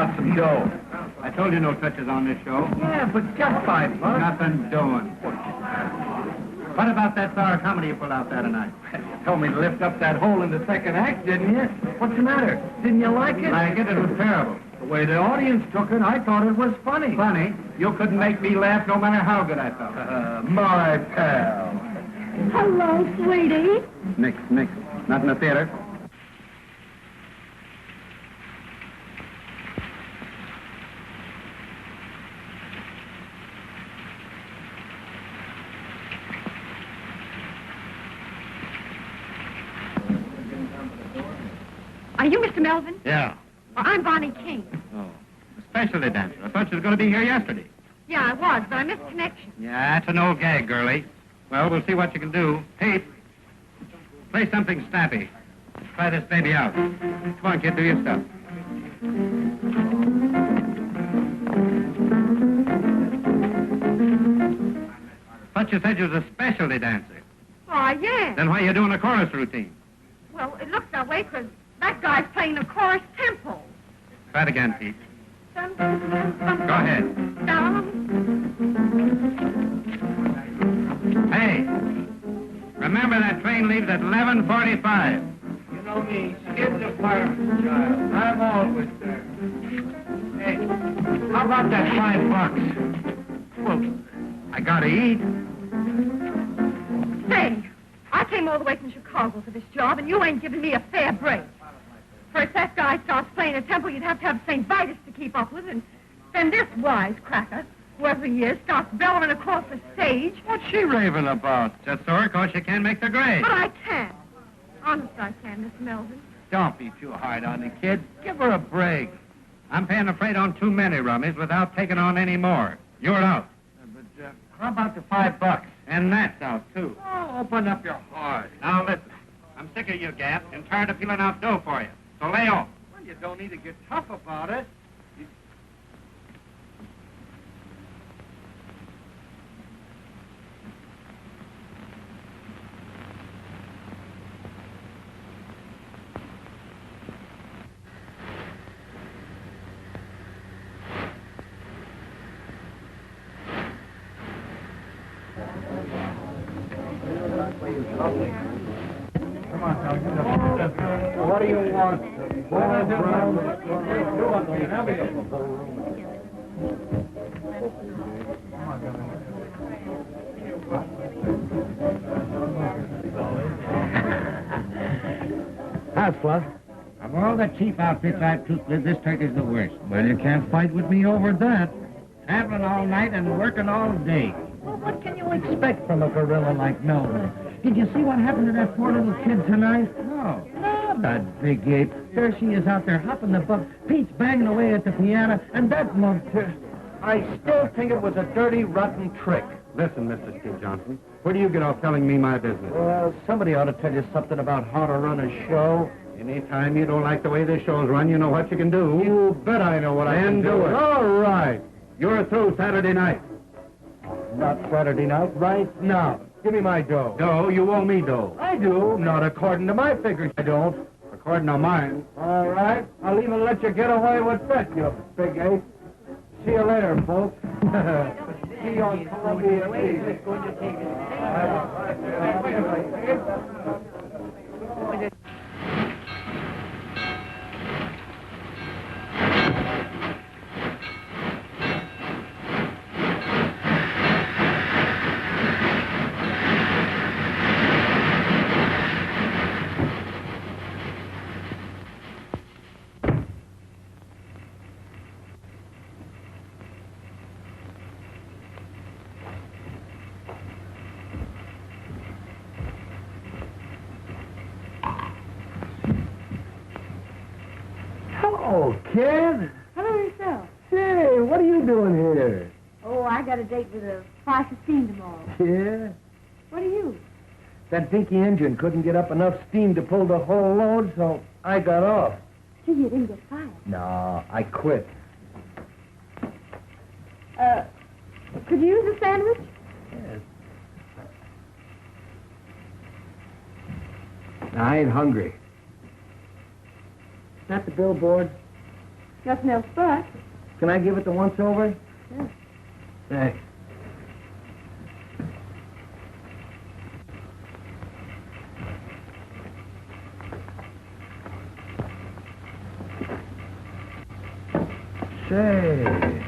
about some dough? I told you no touches on this show. Yeah, but just $5. Nothing doing. What about that sour comedy you pulled out there tonight? You told me to lift up that hole in the second act, didn't you? What's the matter? Didn't you like it? Like it? It was terrible. The way the audience took it, I thought it was funny. Funny? You couldn't make me laugh no matter how good I felt. My pal. Hello, sweetie. Nix. Not in the theater. Are you Mr. Melvin? Yeah. Well, I'm Bonnie King. Oh. A specialty dancer. I thought you was going to be here yesterday. Yeah, I was, but I missed connection. Yeah, that's an old gag, girlie. Well, we'll see what you can do. Pete, play something snappy. Try this baby out. Come on, kid, do your stuff. Thought you said you was a specialty dancer. Oh, yeah. Then why are you doing a chorus routine? Well, it looks that way because that guy's playing a chorus tempo. Try it again, Pete. Dum, dum, dum, dum, Go ahead. dum. Hey, remember that train leaves at 11:45. You know me, skid the fireman's child. I'm always there. Hey, how about that $5? Well, I gotta eat. Say, I came all the way from Chicago for this job, and you ain't giving me a fair break. First, that guy starts playing a tempo you'd have to have St. Vitus to keep up with, and then this wisecracker, whoever he is, starts bellowing across the stage. What's she raving about? Just so her cause she can't make the grade. But I can. Honest, I can, Miss Melvin. Don't be too hard on the kid. Give her a break. I'm paying the freight on too many rummies without taking on any more. You're out. But how about the $5? And that's out, too. Oh, open up your heart. Now, listen. I'm sick of you, Gap, and tired of peeling out dough for you. So lay off. Well, you don't need to get tough about it. Come on, now. What do you want? How's Fluff? Of all the cheap outfits I've took with, this turkey's the worst. Well, you can't fight with me over that. Traveling all night and working all day. Well, what can you expect from a gorilla like Melvin? Did you see what happened to that poor little kid tonight? No. Oh, that big ape. There she is out there hopping the buck. Pete's banging away at the piano, and that mug... I still think it was a dirty, rotten trick. Listen, Mr. Steve Johnson, where do you get off telling me my business? Well, somebody ought to tell you something about how to run a show. Anytime you don't like the way this show's run, you know what you can do. You bet I know what I can do. it. All right. You're through Saturday night. Not Saturday night, right now. Give me my dough. Dough? You owe me dough. I do. Not according to my figures, I don't. According to mine. All right. I'll even let you get away with that, you big ape. See you later, folks. See you on Columbia TV. Hello, kid. Hello yourself. Say, what are you doing here? Oh, I got a date with a 5:15 tomorrow. Yeah? What are you? That dinky engine couldn't get up enough steam to pull the whole load, so I got off. Gee, you didn't get fired. No, I quit. Could you use a sandwich? Yes. I ain't hungry. Is that the billboard? Nothing else but. Can I give it the once-over? Yes. Thanks. Say.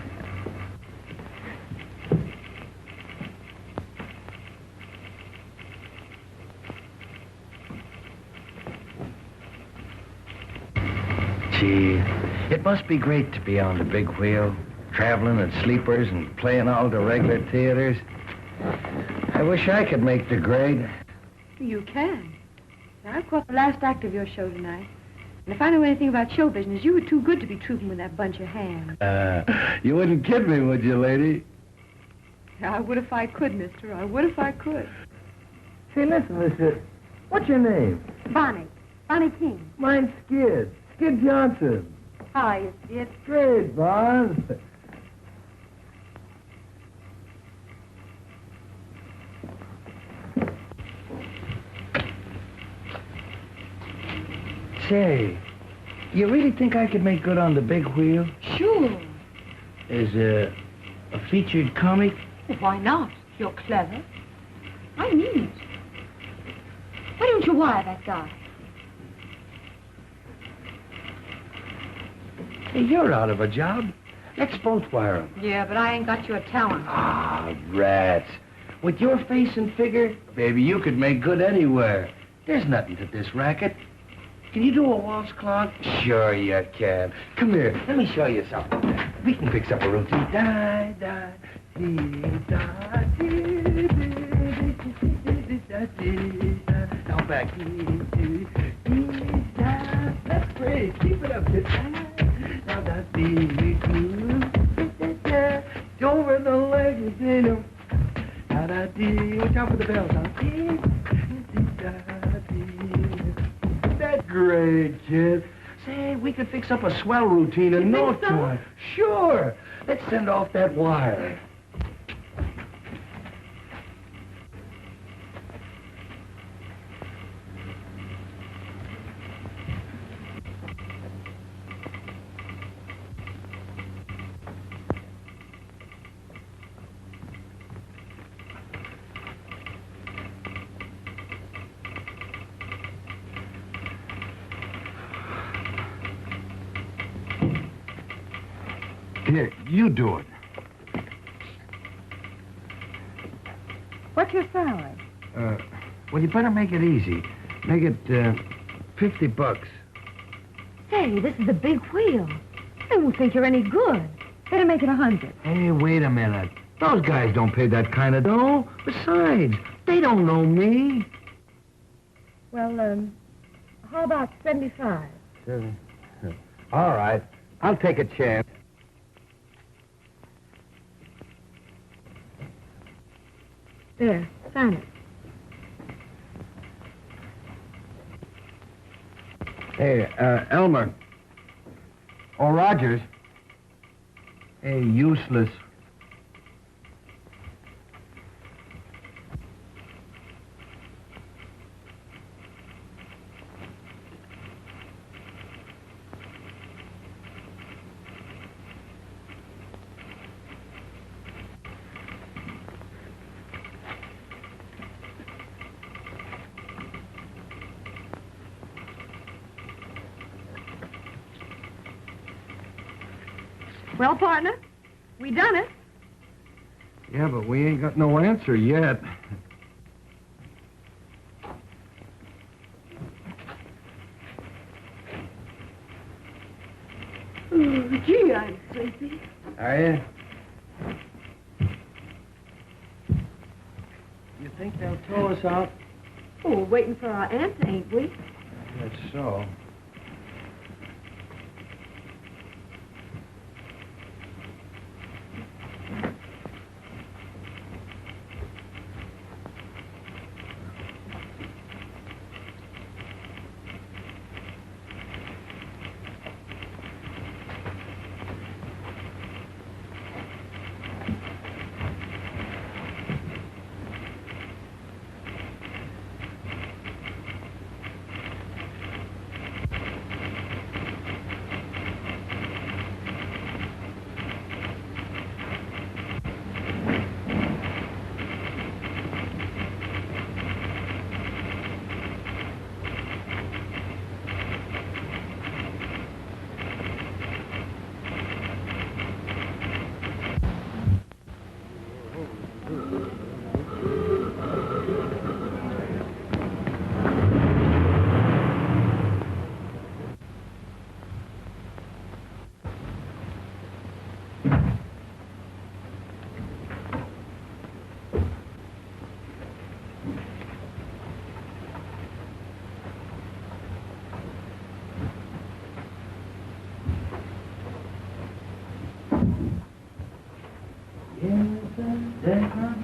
Gee, it must be great to be on the big wheel, traveling in sleepers and playing all the regular theaters. I wish I could make the grade. You can. Now, I've caught the last act of your show tonight. And if I know anything about show business, you were too good to be trooping with that bunch of hands. You wouldn't kid me, would you, lady? I would if I could, mister. I would if I could. Say, listen, mister. What's your name? Bonnie. Bonnie King. Mine's Skid. Skid Johnson. How are you, Skid? Great, boss. Say, you really think I could make good on the big wheel? Sure. As a featured comic? Well, why not? You're clever. I mean it. Why don't you wire that guy? Hey, you're out of a job. Let's both wire him. Yeah, but I ain't got your talent. Ah, rats. With your face and figure, baby, you could make good anywhere. There's nothing to this racket. Can you do a waltz clock? Sure you can. Come here, let me show you something. We can fix up a routine. Da, da, dee, da, dee, dee, dee, da, dee, da. Now back. Dee, dee, dee, da. That's great. Keep it up. Now that's dee, dee, da. Over the legs, you know. Da, da, dee. Watch out for the bells. Dee, dee, da, dee. That's great, kid. Say, we could fix up a swell routine in no time. Sure. Let's send off that wire. Here, you do it. What's your salary? Well, you better make it easy. Make it, $50. Say, this is a big wheel. They won't think you're any good. Better make it 100. Hey, wait a minute. Those guys don't pay that kind of dough. Besides, they don't know me. Well, how about 75? All right. I'll take a chance. There, sign it. Hey, Elmer. Or Rogers. Hey, useless. Well, partner, we done it. Yeah, but we ain't got no answer yet. Oh, gee, I'm sleepy. Are you? You think they'll throw us out? Oh, we're waiting for our answer, ain't we? That's so.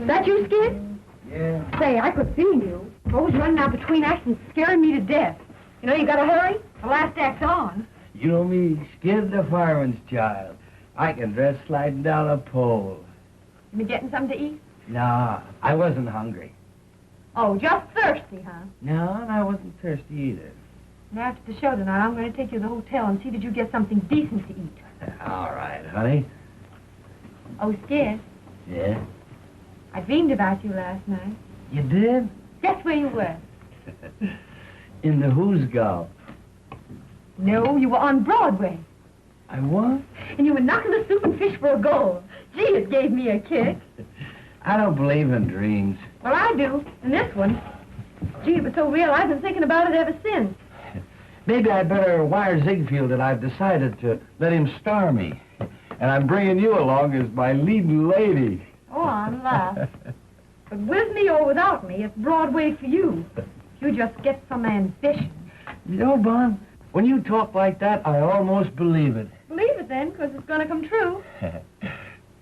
Is that you, Skid? Yeah. Say, I could see you. Always running out between acts and scaring me to death. You know, you gotta hurry. The last act's on. You know me, Skid the fireman's child. I can dress sliding down a pole. You been getting something to eat? No, I wasn't hungry. Oh, just thirsty, huh? No, and I wasn't thirsty either. And after the show tonight, I'm going to take you to the hotel and see that you get something decent to eat. All right, honey. Oh, Skid, Yeah? I dreamed about you last night. You did? Guess where you were? In the Who's Golf. No, you were on Broadway. I what? And you were knocking the soup and fish for a goal. Gee, it gave me a kick. I don't believe in dreams. Well, I do. And this one. Gee, it was so real, I've been thinking about it ever since. Maybe I'd better wire Ziegfeld that I've decided to let him star me. And I'm bringing you along as my leading lady. Oh, I'm laugh. But with me or without me, it's Broadway for you. If you just get some ambition. You know, Bon, when you talk like that, I almost believe it. Believe it then, because it's going to come true.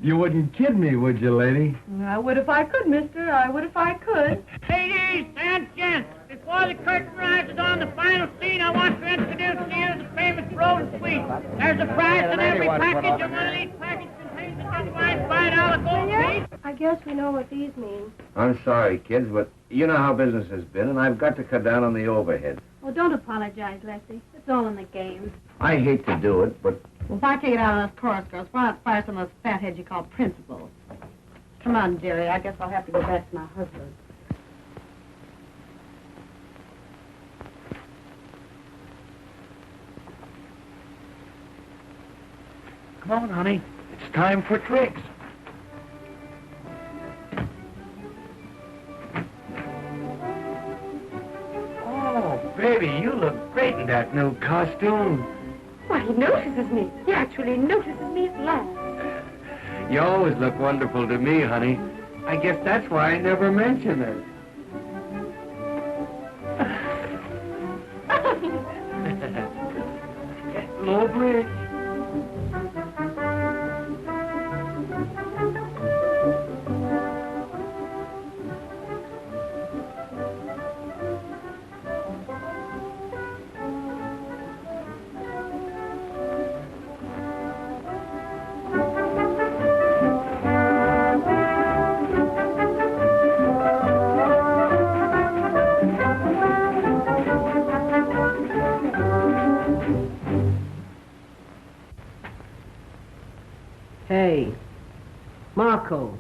You wouldn't kid me, would you, lady? I would if I could, mister. I would if I could. Ladies and gents, before the curtain rises on the final scene, I want to introduce to you the famous Road Suite. There's a prize in every package, and one of these packages contains a genuine $5 gold piece. I guess we know what these mean. I'm sorry, kids, but you know how business has been, and I've got to cut down on the overhead. Well, don't apologize, Leslie. It's all in the game. I hate to do it, but Well, if I take it out of those chorus girls, why not fire some of those fatheads you call principals? Come on, dearie. I guess I'll have to go back to my husband. Come on, honey. It's time for tricks. Oh, baby, you look great in that new costume. Why, he notices me. He actually notices me at last. You always look wonderful to me, honey. I guess that's why I never mention it. Low bridge. Hey, Marco,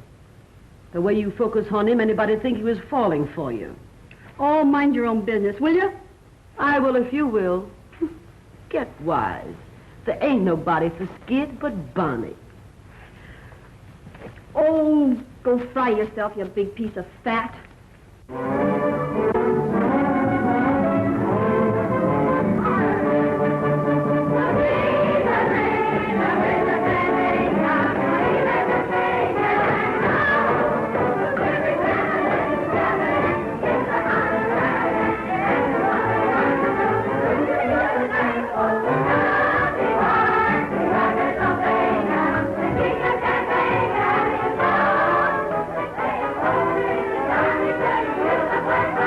the way you focus on him, anybody think he was falling for you? Oh, mind your own business, will you? I will if you will. Get wise. There ain't nobody for Skid but Bonnie. Oh, go fry yourself, you big piece of fat. Thank you.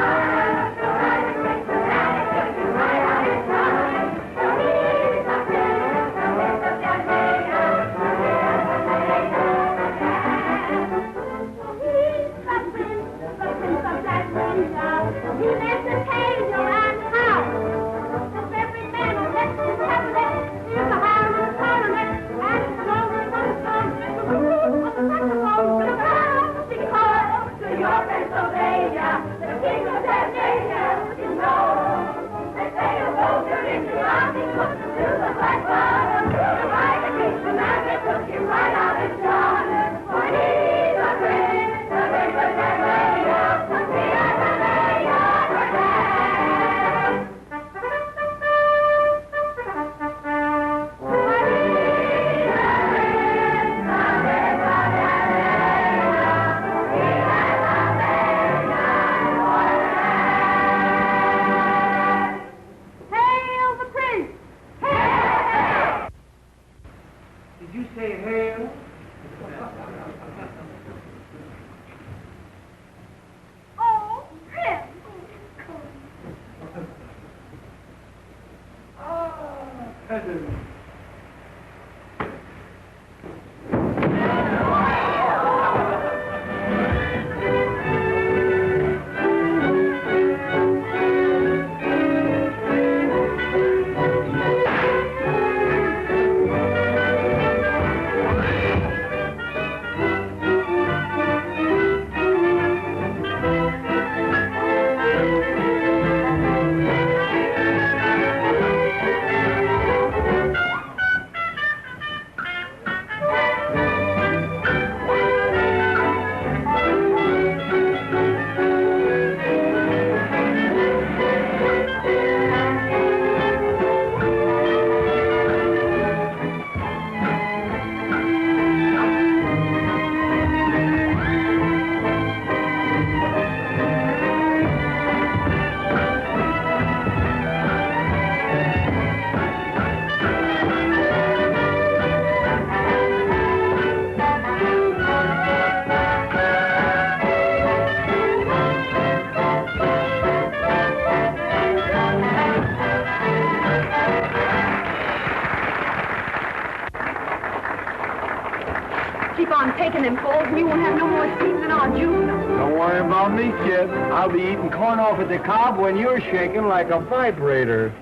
Keep on taking them calls, and you won't have no more scenes in our June. Don't worry about me, kid. I'll be eating corn off at the cob when you're shaking like a vibrator.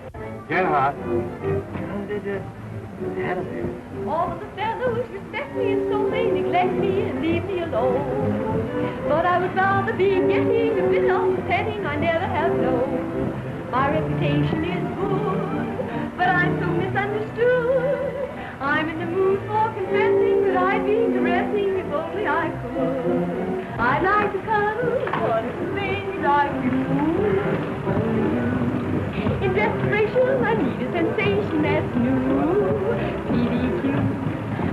Get hot. All of the fellows respect me, and so they neglect me and leave me alone. But I would rather be getting a bit of petting I never have known. My reputation is good, but I'm so misunderstood. I'm in the mood for confessing that I'd be caressing if only I could. I'd like to cuddle, but it's the things I do. In desperation, I need a sensation that's new. PDQ.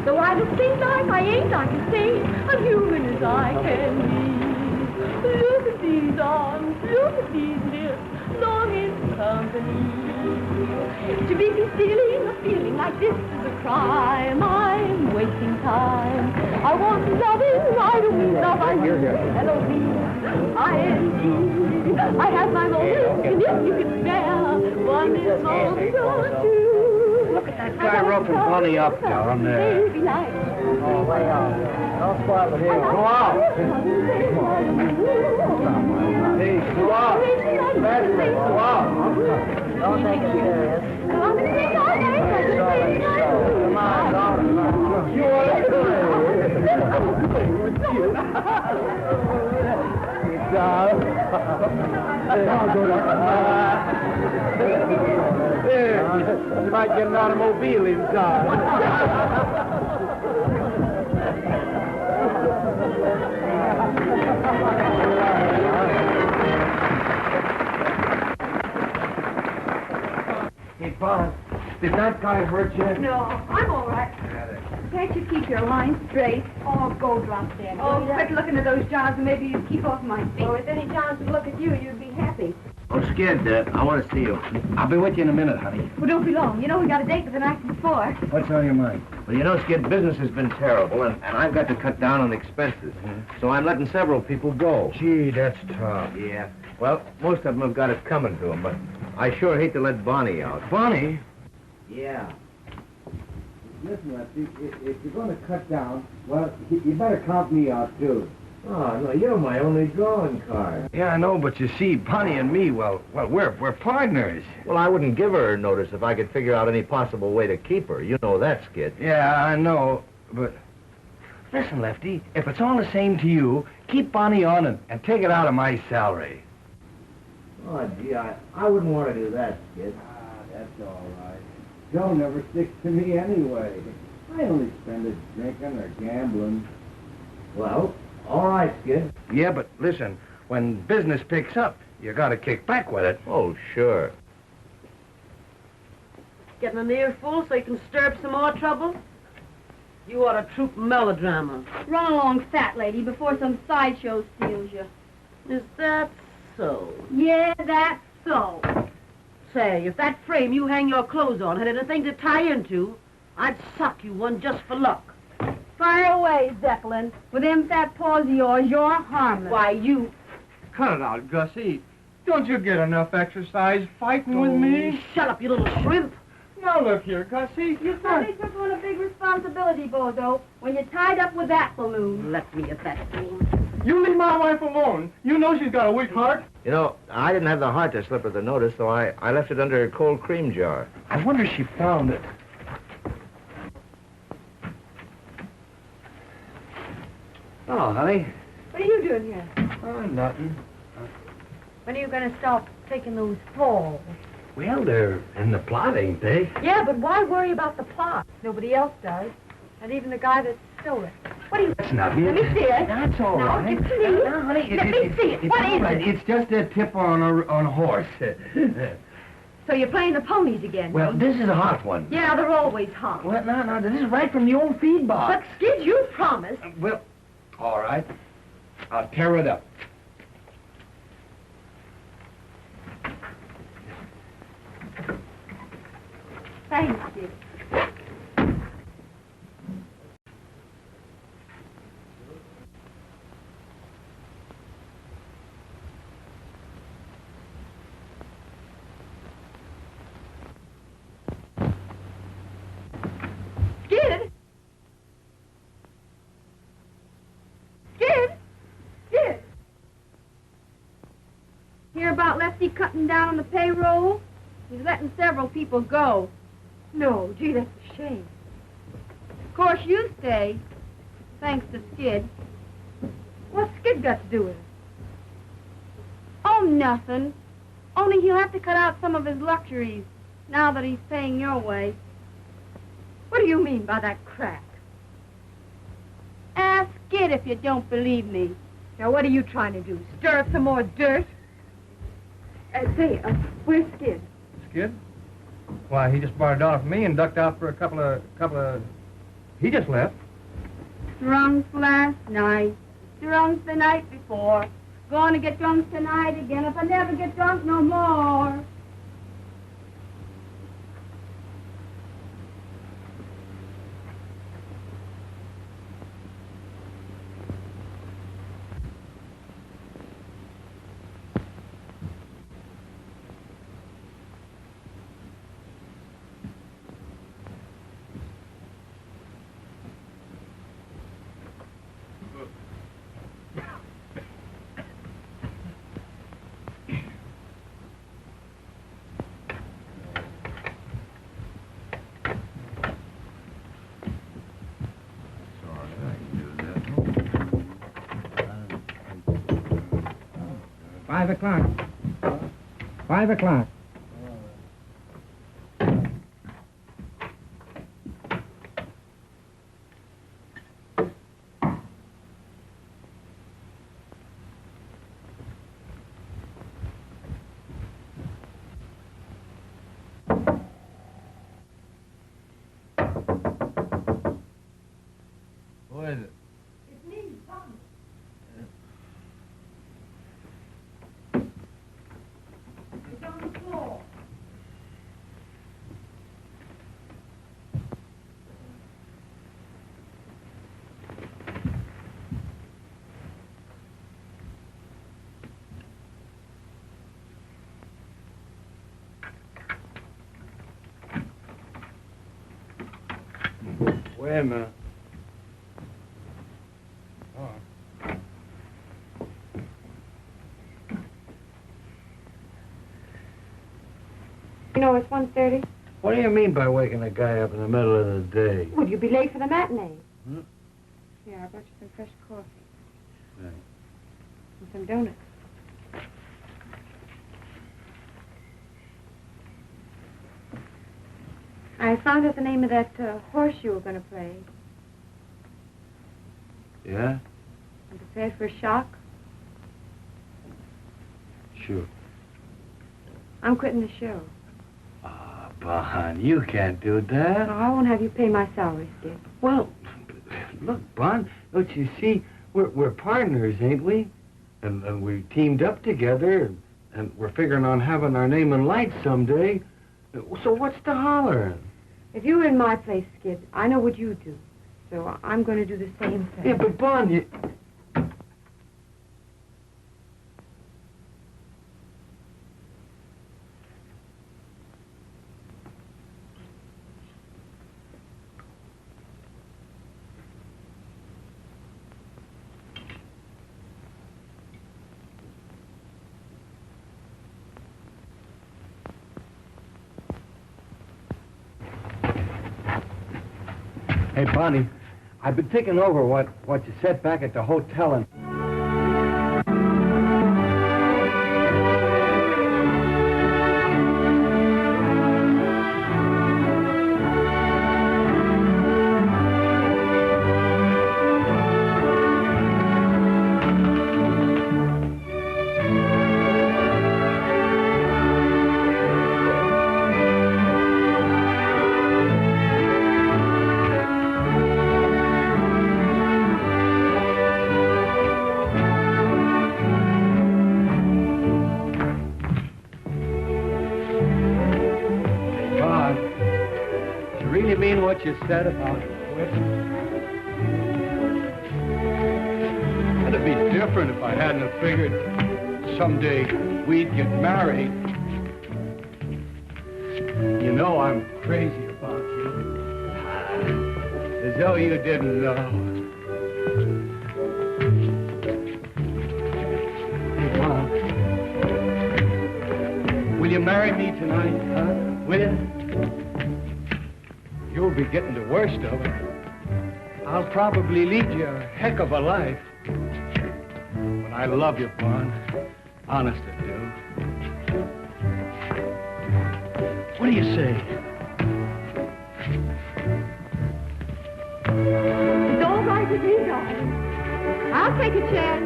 Though I look things like I ain't, I can say I'm human as I can be. Look at these arms, look at these lips, longing for company. To be concealing a feeling like this is a crime. I'm wasting time. I want loving right away. Love I need. L-O-V-I-N-D. I have my moments, and if you can spare one this moment or two. Look at that guy roping Bunny up down there. Oh, way out. Don't spoil it here. Go out. Hey, go out. Badman, go out. Don't take it serious. Come on, darling. You want to you might get an automobile inside. Hey, boss, did that guy hurt you? No, I'm all right. Can't you keep your line straight? Oh, go drop dead. Oh, quit looking at those jars and maybe you'd keep off my feet. Oh, if any chance to look at you, you'd be happy. Oh, Skid, I want to see you. I'll be with you in a minute, honey. Well, don't be long. You know we got a date with the night before. What's on your mind? Well, you know, Skid, business has been terrible, and I've got to cut down on expenses. So I'm letting several people go. Gee, that's tough. Yeah. Well, most of them have got it coming to them, but I sure hate to let Bonnie out. Bonnie? Yeah. Listen, Lefty, if you're going to cut down, well, you better count me out, too. Oh, no, you're my only drawing card. Yeah, I know, but you see, Bonnie and me, well, we're partners. Well, I wouldn't give her a notice if I could figure out any possible way to keep her. You know that, Skid. Yeah, I know, but... Listen, Lefty, if it's all the same to you, keep Bonnie on and take it out of my salary. Oh, gee, I wouldn't want to do that, Skid. That's all right. Joe never sticks to me anyway. I only spend it drinking or gambling. Well, all right, Skid. Yeah, but listen, when business picks up, you gotta kick back with it. Oh, sure. Getting an earful so you can stir up some more trouble? You ought to troupe melodrama. Run along, fat lady, before some sideshow steals you. Is that so? Yeah, that's so. Say, if that frame you hang your clothes on had anything to tie into, I'd sock you one just for luck. Fire away, Zeppelin. With them fat paws of yours, you're harmless. Why, you... Cut it out, Gussie. Don't you get enough exercise fighting with me? Shut up, you little shrimp. Now look here, Gussie. You finally took on a big responsibility, Bozo, when you tied up with that balloon. Let me at that balloon. You leave my wife alone. You know she's got a weak heart. You know, I didn't have the heart to slip her the notice, so I left it under a cold cream jar. I wonder if she found it. Oh, honey. What are you doing here? Oh, nothing. When are you going to stop taking those falls? Well, they're in the plot, ain't they? Yeah, but why worry about the plot? Nobody else does. Not even the guy that stole it. What do you... That's not it. Let me see it. That's all No, right. give it to me. No, honey, Let me see it. It's What all is right. it? It's just a tip on a horse. So you're playing the ponies again? Well, this is a hot one. Yeah, they're always hot. Well, no, this is right from the old feed box. But, Skid, you promised. Well, all right. I'll tear it up. Thanks, Skid. Skid? Skid? Skid? Hear about Lefty cutting down on the payroll? He's letting several people go. No, gee, that's a shame. Of course, you stay, thanks to Skid. What's Skid got to do with it? Oh, nothing. Only he'll have to cut out some of his luxuries now that he's paying your way. What do you mean by that crack? Ask Skid if you don't believe me. Now, what are you trying to do? Stir up some more dirt? Say, where's Skid? Skid? Why, he just borrowed $1 from me and ducked out for a couple of... He just left. Drunk last night. Drunk the night before. Gonna get drunk tonight again if I never get drunk no more. $5. 5:00. Who is it? It's me, Tom. It's on the floor. Wait a minute. You know, it's 1:30. What do you mean by waking a guy up in the middle of the day? Would you be late for the matinee? Hmm? Here, I brought you some fresh coffee. Right. And some donuts. I found out the name of that horse you were going to play. Yeah? And prepared for a shock. Sure. I'm quitting the show. Ah, Bon, you can't do that. No, I won't have you pay my salary, Skip. Well, look, Bon, don't you see? We're partners, ain't we? And we teamed up together, and we're figuring on having our name in lights someday. So what's the holler? If you were in my place, Skid, I know what you do. So I'm going to do the same thing. Yeah, but Bon, you... Hey, Bonnie, I've been thinking over what you said back at the hotel and... What you said about quitting. That'd be different if I hadn't have figured someday we'd get married. You know I'm crazy about you. As though you didn't know. Hey, Mom. Will you marry me tonight, huh? Will you? You'll be getting the worst of it. I'll probably lead you a heck of a life. But I love you, Vaughn. Honest I do. What do you say? It's all right with me, darling. I'll take a chance.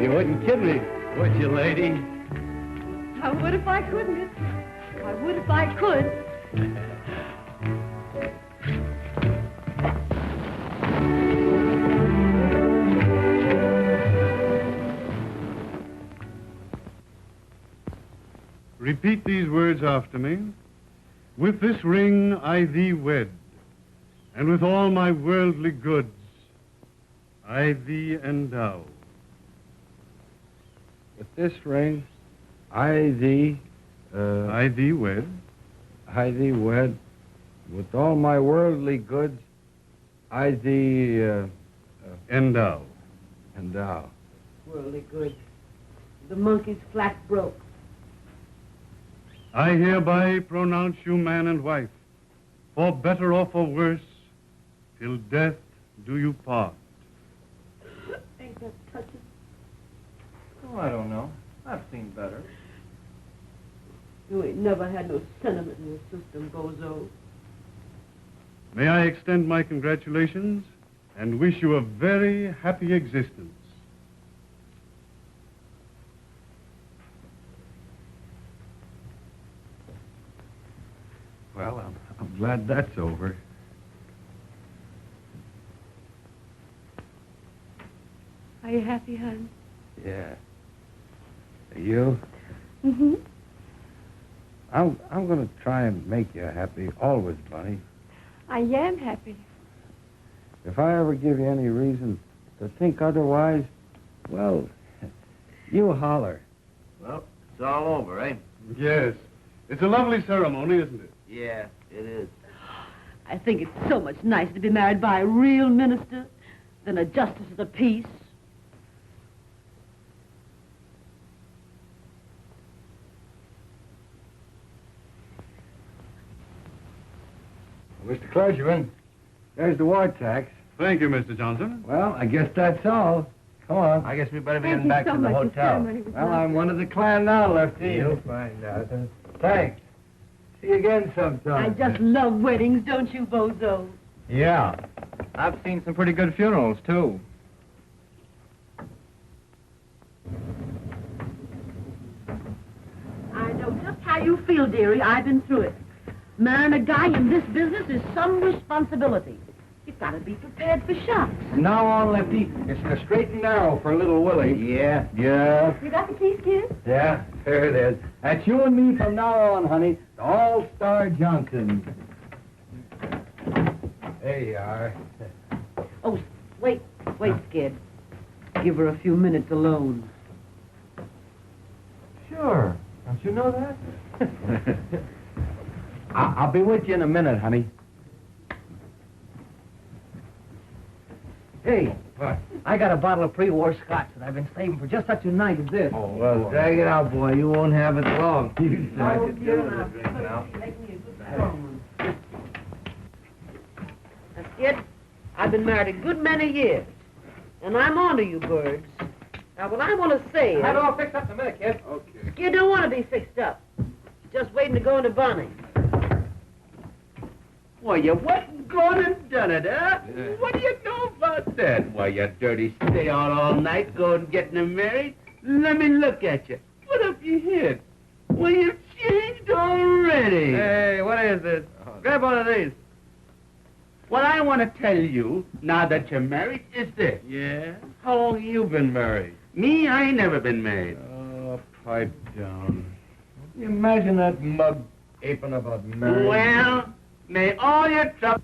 You wouldn't kid me, would you, lady? I would if I could, miss. I would if I could. Repeat these words after me. With this ring I thee wed, and with all my worldly goods I thee endow. With this ring, I thee wed. I thee wed. With all my worldly goods, I thee endow. Endow. Worldly goods. The monkey's flat broke. I hereby pronounce you man and wife, for better or for worse, till death do you part. Ain't that touching? Oh, I don't know. I've seen better. You ain't never had no sentiment in your system, Bozo. May I extend my congratulations and wish you a very happy existence. Well, I'm glad that's over. Are you happy, hon? Yeah. Are you? Mm-hmm. I'm going to try and make you happy always, Bunny. I am happy. If I ever give you any reason to think otherwise, well, you holler. Well, it's all over, eh? Yes. It's a lovely ceremony, isn't it? Yeah, it is. I think it's so much nicer to be married by a real minister than a justice of the peace. Mr. Clergyman, there's the war tax. Thank you, Mr. Johnson. Well, I guess that's all. Come on. I guess we better be Thank getting you back so to the much. hotel. Well, I'm one of the clan now, Lefty. You'll find out. Thanks. See you again sometime. I just love weddings, don't you, Bozo? Yeah. I've seen some pretty good funerals, too. I know just how you feel, dearie. I've been through it. Marrying a guy in this business is some responsibility. You've got to be prepared for shocks. From now on, Lefty, it's the straight and narrow for little Willie. Yeah. Yeah. You got the keys, kid? Yeah, there it is. That's you and me from now on, honey. The All-Star Johnson. There you are. Oh, wait, Skid. Give her a few minutes alone. Sure. Don't you know that? I'll be with you in a minute, honey. Hey, what? I got a bottle of pre-war scotch that I've been saving for just such a night as this. Oh, well, drag it out, boy. You won't have it long. You Oh, decide to do dear, it. now. Make me a good strong one. Kid, I've been married a good many years. And I'm on to you, birds. Now, what I want to say is... Have it all fixed up in a minute, kid. Okay. You don't want to be fixed up. Just waiting to go into Bonnie. Why, you wasn't gone and done it, huh? Yeah. What do you know about that? Why, you dirty stay out all night going and getting them married? Let me look at you. What up your head? Well, you've changed already. Hey, what is this? Grab one of these. What I want to tell you, now that you're married, is this. Yeah? How long have you been married? Me, I ain't never been married. Oh, pipe down. Can you imagine that mug aping about marriage? Well, may all your trouble...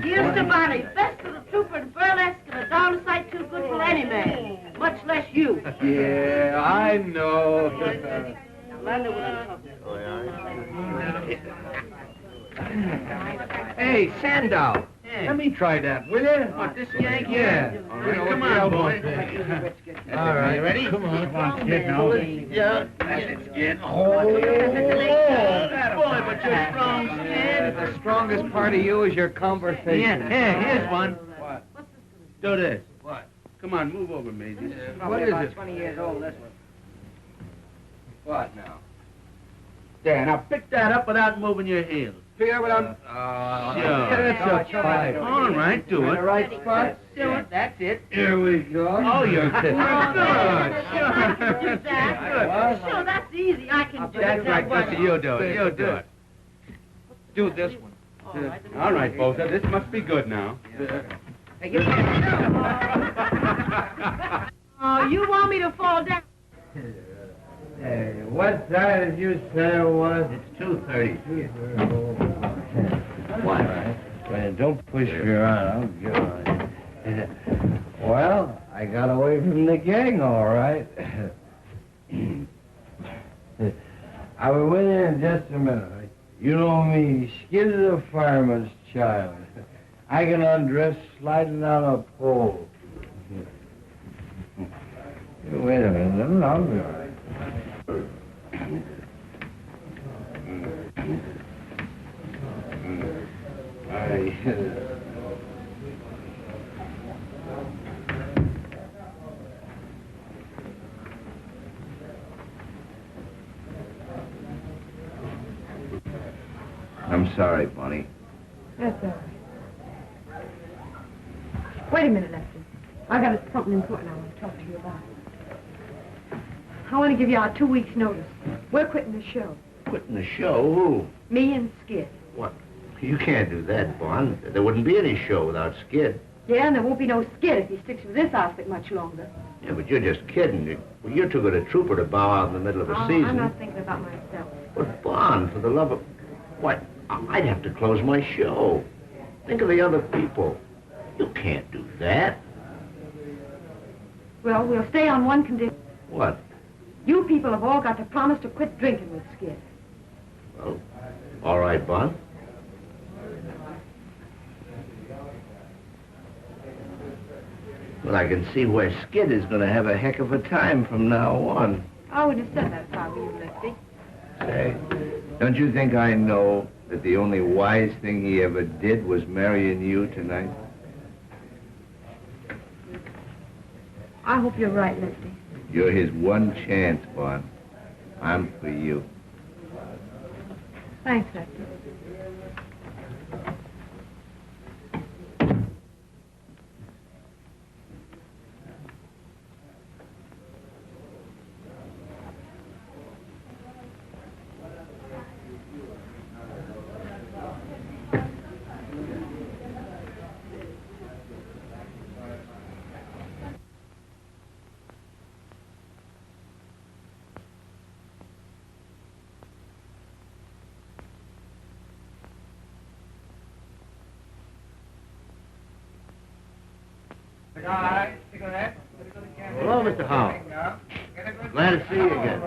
Here's to Bonnie, best of the trooper and burlesque and a darn sight too good for any man, much less you. Yeah, I know. Now, Landa will Hey, Sandow. Let me try that, will you? What, this yank? Yeah. Come on, boy. All right. You ready? Come on, kid, now. Yeah. That's it, Oh, boy, but you're strong, kid. The strongest part of you is your conversation. Yeah, here's one. What? Do this. What? Come on, move over, Maisie. What is it? 20 years old, this one. What now? There, now pick that up without moving your heels. Figure out what I'm... Sure. That's a five. All right, do it. The right spot? Do it. That's it. Here we go. Oh, you're good. I can do that. What? Sure, that's easy. I can do That's it. right, Gussie. You do it. You do it. Do this one. All right, Bolter. This must be good now. Oh, you want me to fall down? Hey, what time did you say it was? It's 2:30. What? Well, don't push me around. I'll get on you. Well, I got away from the gang, all right. I'll be with you in just a minute. You know me, Skid is a fireman's child. I can undress sliding on a pole. Wait a minute, I'll be all right. I'm sorry, Bonnie. That's all right. Wait a minute, Lefty. I got something important I want to talk to you about. I want to give you our 2 weeks' notice. We're quitting the show. Quitting the show? Who? Me and Skid. What? You can't do that, Bon. There wouldn't be any show without Skid. Yeah, and there won't be no Skid if he sticks with this outfit much longer. Yeah, but you're just kidding. Well, you're too good a trooper to bow out in the middle of a season. I'm not thinking about myself. But, Bon, for the love of... What? I'd have to close my show. Think of the other people. You can't do that. Well, we'll stay on one condition. What? You people have all got to promise to quit drinking with Skid. Well, all right, Bon. Well, I can see where Skid is going to have a heck of a time from now on. I would have said that if I were you, Lefty. Say, don't you think I know that the only wise thing he ever did was marrying you tonight? I hope you're right, Lefty. You're his one chance, Bon. I'm for you. Thanks, Lefty. Hello, Mr. Howell. Glad to see you again.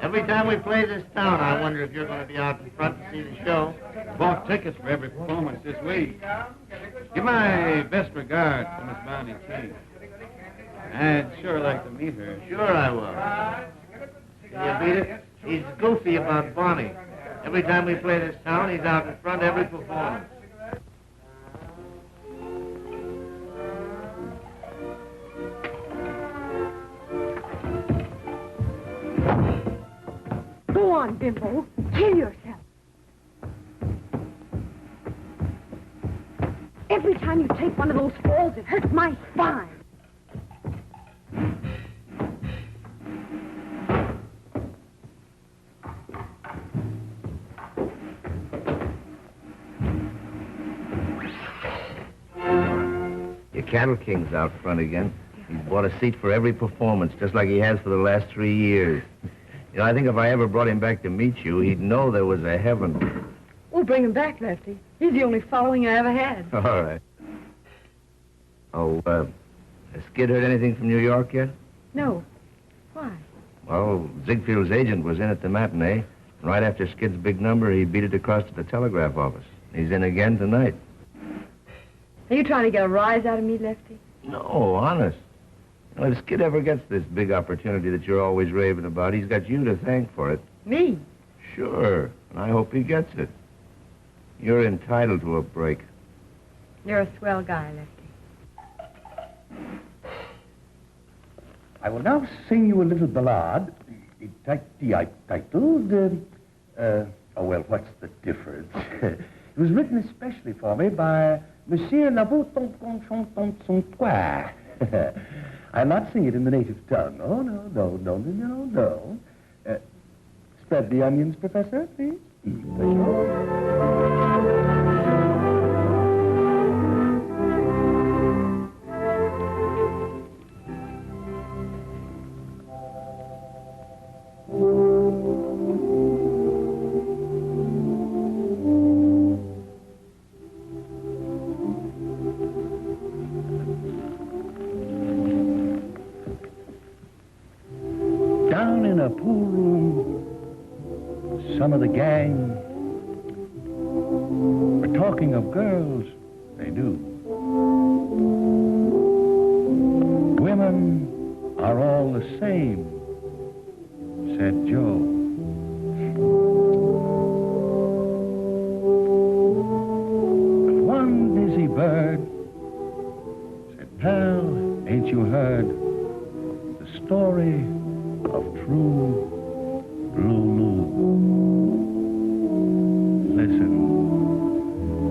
Every time we play this town, I wonder if you're going to be out in front to see the show. Bought tickets for every performance this week. Give my best regards to Miss Bonnie King. I'd sure like to meet her. Sure I will. Can you beat it? He's goofy about Bonnie. Every time we play this town, he's out in front every performance. Go on, Bimbo. Kill yourself. Every time you take one of those falls, it hurts my spine. Your Cattle King's out front again. He's bought a seat for every performance, just like he has for the last 3 years. You know, I think if I ever brought him back to meet you, he'd know there was a heaven. We'll bring him back, Lefty. He's the only following I ever had. All right. Oh, has Skid heard anything from New York yet? No. Why? Well, Ziegfield's agent was in at the matinee. Right after Skid's big number, he beat it across to the telegraph office. He's in again tonight. Are you trying to get a rise out of me, Lefty? No, honest. You know, if Skid ever gets this big opportunity that you're always raving about, he's got you to thank for it. Me? Sure, and I hope he gets it. You're entitled to a break. You're a swell guy, Lefty. I will now sing you a little ballad titled, what's the difference? It was written especially for me by Monsieur Lavaux-Tonton-Tonton-Tonton-Tois. I'll not sing it in the native tongue. Oh, no. Spread the onions, Professor, please. Down in a pool room, some of the gang were talking of girls they knew. Women are all the same, said Joe. But one busy bird said, pal, ain't you heard the story of true Lulu? Listen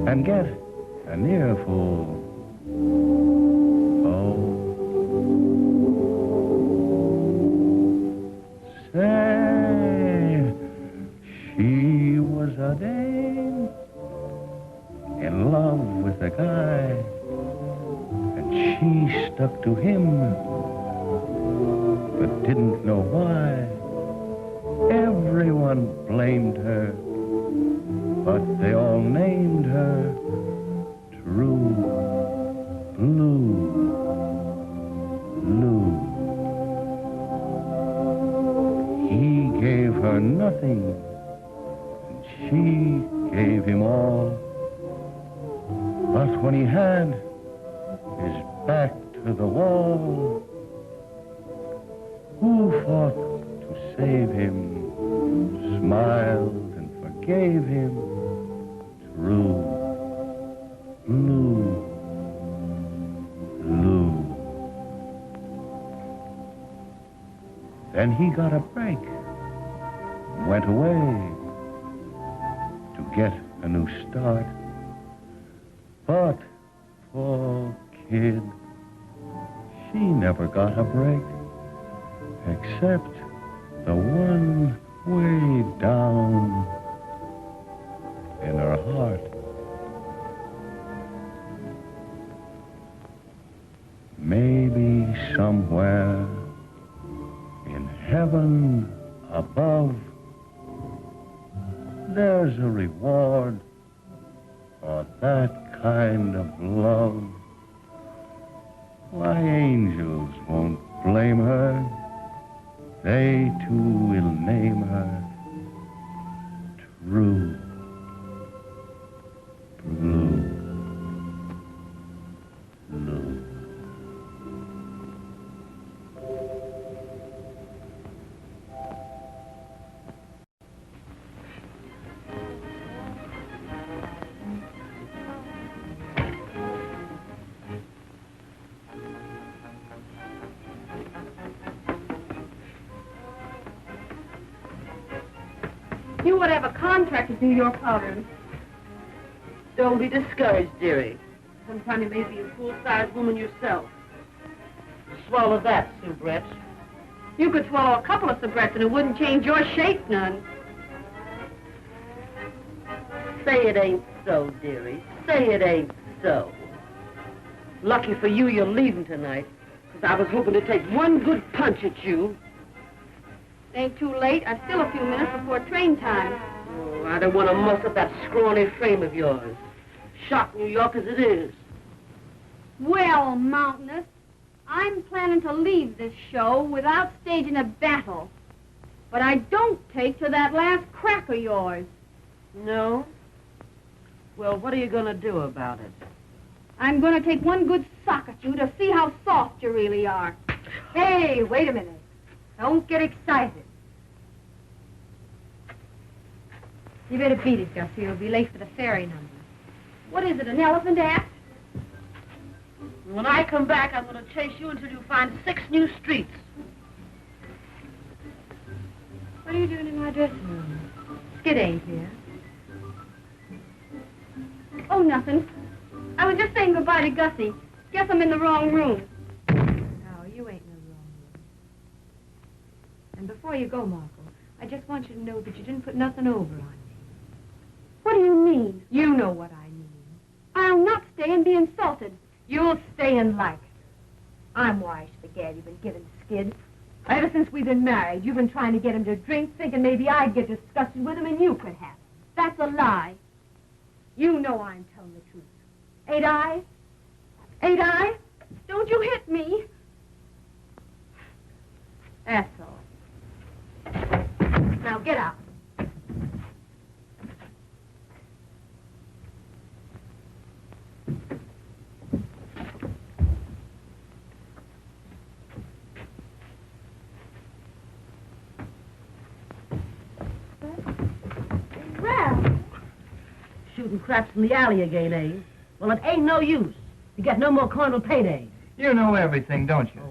and get an earful. Oh, say, she was a dame in love with a guy, and she stuck to him, but didn't know why. Everyone blamed her, but they all named her True Blue Lou. He gave her nothing, and she gave him all. But when he had his back to the wall, who fought to save him, smiled and forgave him? True Blue Lou. Then he got a break, went away to get a new start. But poor kid, she never got a break, except the one way down in her heart. Maybe somewhere in heaven above, there's a reward for that kind of love. Why, angels won't blame her. They too will name her True Blue. You would have a contract to do your powdering. Don't be discouraged, dearie. Sometime you may be a full-sized woman yourself. Swallow that, soubrette. You could swallow a couple of soubrettes and it wouldn't change your shape none. Say it ain't so, dearie. Say it ain't so. Lucky for you, you're leaving tonight. Because I was hoping to take one good punch at you. Ain't too late. I've still a few minutes before train time. Oh, I don't want to muss up that scrawny frame of yours. Shock New York as it is. Well, Mountainous, I'm planning to leave this show without staging a battle. But I don't take to that last crack of yours. No? Well, what are you going to do about it? I'm going to take one good sock at you to see how soft you really are. Hey, wait a minute. Don't get excited. You better beat it, Gussie. You'll be late for the ferry number. What is it, an elephant act? When I come back, I'm going to chase you until you find 6 new streets. What are you doing in my dressing room? Skid ain't here. Oh, nothing. I was just saying goodbye to Gussie. Guess I'm in the wrong room. No, you ain't in the wrong room. And before you go, Marco, I just want you to know that you didn't put nothing over on me. What do you mean? You know what I mean. I'll not stay and be insulted. You'll stay and like it. I'm wise to the gab you've been giving Skid. Ever since we've been married, you've been trying to get him to drink, thinking maybe I'd get disgusted with him and you could have him. That's a lie. You know I'm telling the truth. Ain't I? Ain't I? Don't you hit me. That's all. Now get out. Well, Shooting craps in the alley again, eh? Well, it ain't no use. You get no more coin till payday. You know everything, don't you?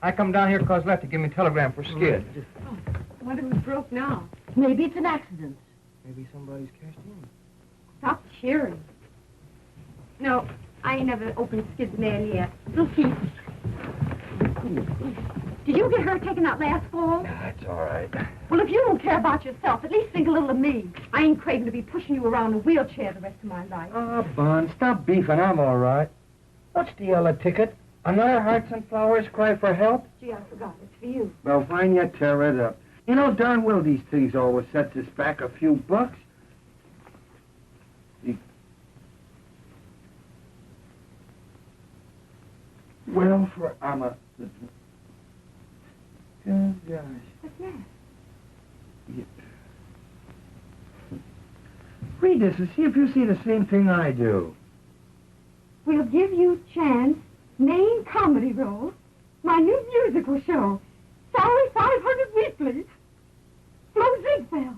I come down here because Lefty gave me a telegram for Skid. What if it broke now? Maybe it's an accident. Maybe somebody's cashed in. Stop cheering. No, I ain't never opened Skid's mail yet. We'll see. Did you get her taken out last fall? That's all right. Well, if you don't care about yourself, at least think a little of me. I ain't craving to be pushing you around in a wheelchair the rest of my life. Oh, Bon, stop beefing. I'm all right. What's the yellow ticket? Another Hearts and Flowers cry for help? Gee, I forgot. It's for you. Well, fine, you tear it up. You know darn well these things always sets us back a few bucks. Well, for Amma. Oh, gosh. What's that? Yeah. Read this and see if you see the same thing I do. We'll give you chance, main comedy role, my new musical show, salary 500 weekly, Flo Ziegfeld.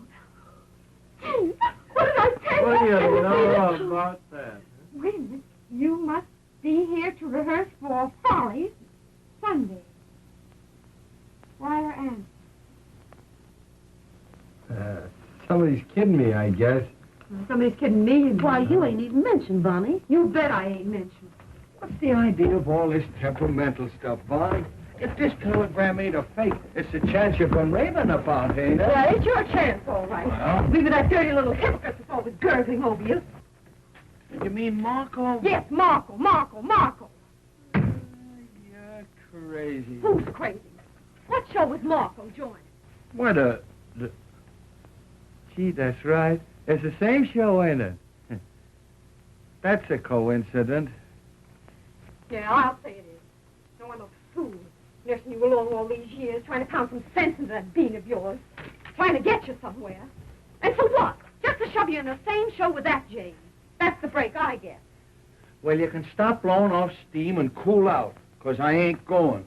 Gee, what did I tell What do you you? know about that? Wait a minute. You must be here to rehearse for Follies Sunday. Wire Ann. Somebody's kidding me, I guess. Somebody's kidding me. Why, you ain't even mentioned, Bonnie. You bet I ain't mentioned. What's the idea of all this temperamental stuff, Bonnie? If this telegram ain't a fake, it's a chance you've been raving about, ain't it? Yeah, it's your chance, all right. Well? We were that dirty little hypocrite that's always gurgling over you. You mean Marco? Yes, Marco. You're crazy. Who's crazy? What show was Marco joining? What a... Gee, that's right. It's the same show, ain't it? That's a coincidence. Yeah, I'll say it is. Nursing you along all these years, trying to pound some sense into that bean of yours. Trying to get you somewhere. And for what? Just to shove you in the same show with that Jane. That's the break I get. Well, you can stop blowing off steam and cool out, 'cause I ain't going.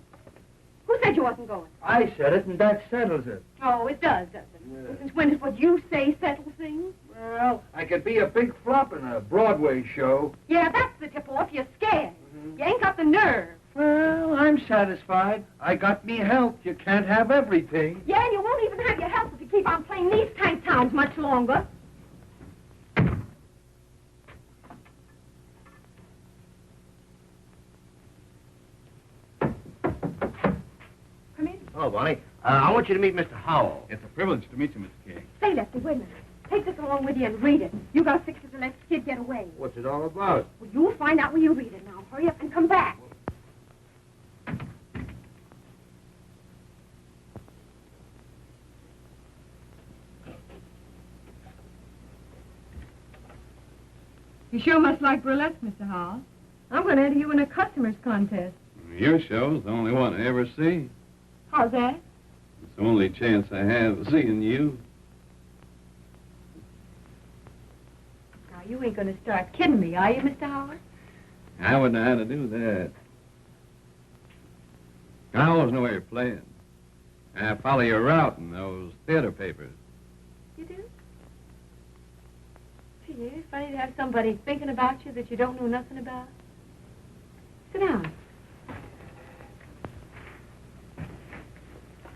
Who said you wasn't going? I said it, and that settles it. Oh, it does, doesn't it? Yeah. Since when does what you say settle things? Well, I could be a big flop in a Broadway show. Yeah, that's the tip-off. You're scared. You ain't got the nerve. Well, I'm satisfied. I got me health. You can't have everything. Yeah, and you won't even have your health if you keep on playing these tank towns much longer. Come in. Oh, Bonnie. I want you to meet Mr. Howell. It's a privilege to meet you, Mr. King. Say, Lefty, wait a minute. Take this along with you and read it. You got 6 to let the kid get away. What's it all about? Well, you'll find out when you read it now. Hurry up and come back. You sure must like burlesque, Mr. Hall. I'm going to enter you in a customer's contest. Your show's the only one I ever see. How's that? It's the only chance I have of seeing you. Now, you ain't going to start kidding me, are you, Mr. Howard? I wouldn't know how to do that. I always know where you're playing. I follow your route in those theater papers. You do? Gee, it's funny to have somebody thinking about you that you don't know nothing about. Sit down.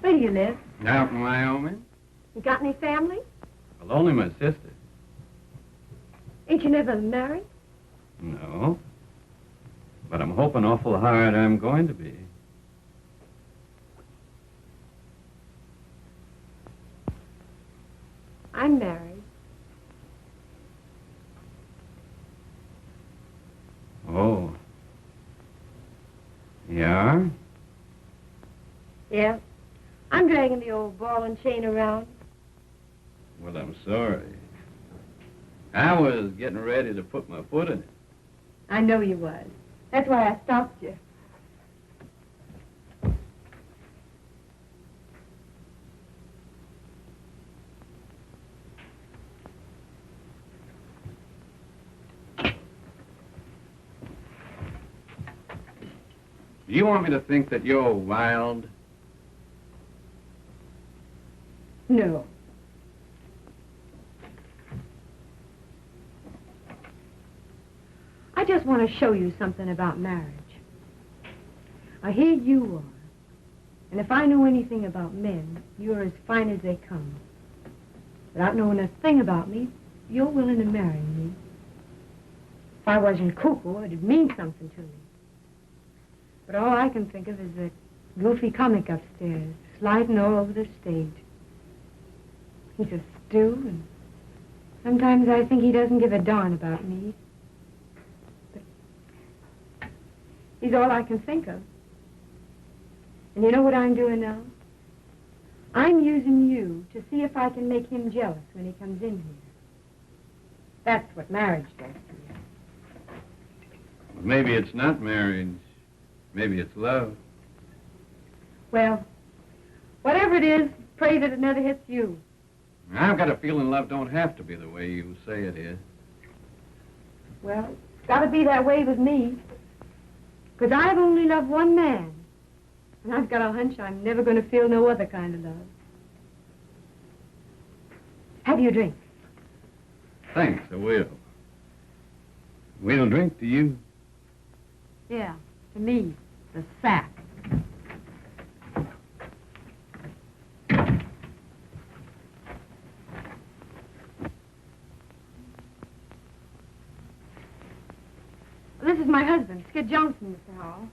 Where do you live? Out in Wyoming? You got any family? Well, only my sister. Ain't you never married? No. But I'm hoping awful hard I'm going to be. I'm married. Oh. Yeah? Yeah. I'm dragging the old ball and chain around. Well, I'm sorry. I was getting ready to put my foot in it. I know you was. That's why I stopped you. Do you want me to think that you're wild? No. I just want to show you something about marriage. Here you are. And if I know anything about men, you're as fine as they come. Without knowing a thing about me, you're willing to marry me. If I wasn't cuckoo, it'd mean something to me. But all I can think of is that goofy comic upstairs, sliding all over the stage. He's a stew, and sometimes I think he doesn't give a darn about me. But he's all I can think of. And you know what I'm doing now? I'm using you to see if I can make him jealous when he comes in here. That's what marriage does to you. Well, maybe it's not marriage. Maybe it's love. Well, whatever it is, pray that it never hits you. I've got a feeling love don't have to be the way you say it is. Well, it's got to be that way with me. Because I've only loved one man. And I've got a hunch I'm never going to feel no other kind of love. Have you a drink? Thanks, I will. We'll drink to you. Yeah, to me, the sack. This is my husband, Skid Johnson, Mr. Howell.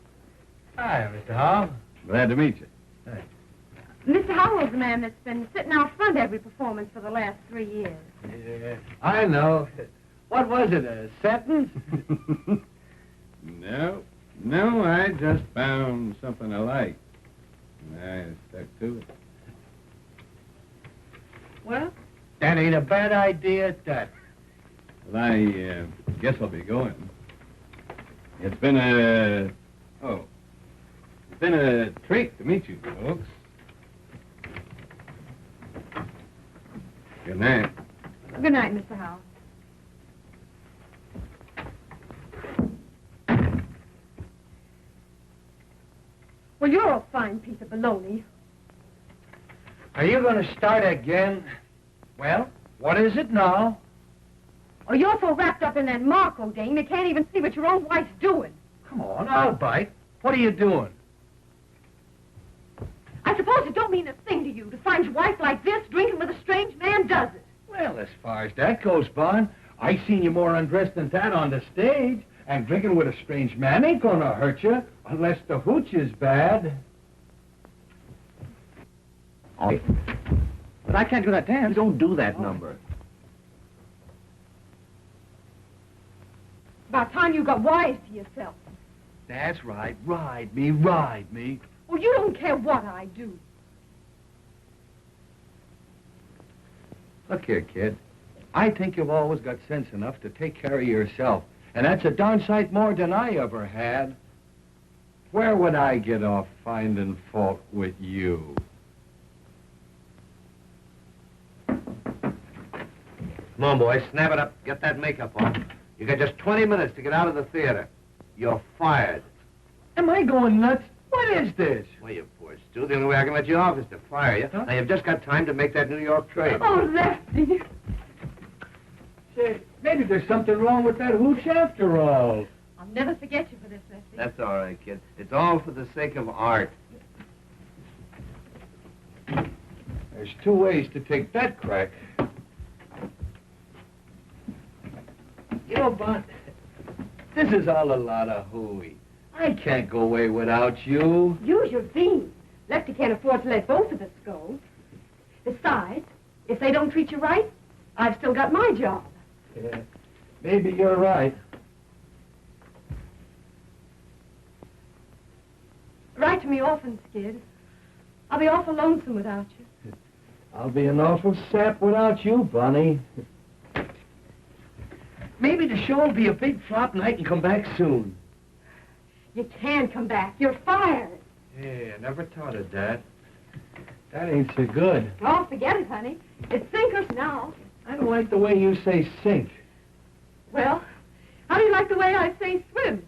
Hi, Mr. Hall. Glad to meet you. Hey. Mr. Howell's the man that's been sitting out front every performance for the last 3 years. Yeah, I know. What was it, a sentence? No, I just found something I liked. And I stuck to it. Well, that ain't a bad idea at that. Well, I guess I'll be going. It's been a... Oh. It's been a treat to meet you folks. Good night. Good night, Mr. Howell. Well, you're a fine piece of baloney. Are you going to start again? Well, what is it now? Oh, you're so wrapped up in that Marco dame, you can't even see what your own wife's doing. Come on, I'll bite. What are you doing? I suppose it don't mean a thing to you to find your wife like this drinking with a strange man, does it? Well, as far as that goes, Bon, I seen you more undressed than that on the stage. And drinking with a strange man ain't gonna hurt you, unless the hooch is bad. Oh, but I can't do that dance. You don't do that number. About time you got wise to yourself. That's right. Ride me, ride me. Well, you don't care what I do. Look here, kid. I think you've always got sense enough to take care of yourself. And that's a darn sight more than I ever had. Where would I get off finding fault with you? Come on, boys, snap it up. Get that makeup on. You got just 20 minutes to get out of the theater. You're fired. Am I going nuts? What is this? Well, you poor Stu. The only way I can let you off is to fire you. Huh? Now, you've just got time to make that New York trade. Oh, Lefty. Say, maybe there's something wrong with that hooch after all. I'll never forget you for this, Lefty. That's all right, kid. It's all for the sake of art. There's two ways to take that crack. You know, Bud, this is all a lot of hooey. I can't go away without you. Use your beans. Lefty can't afford to let both of us go. Besides, if they don't treat you right, I've still got my job. Yeah, maybe you're right. Write to me often, Skid. I'll be awful lonesome without you. I'll be an awful sap without you, Bunny. Maybe the show will be a big flop and I can come back soon. You can come back. You're fired. Yeah, I never thought of that. That ain't so good. Oh, forget it, honey. It's sinkers now. I don't like the way you say sink. Well, how do you like the way I say swim?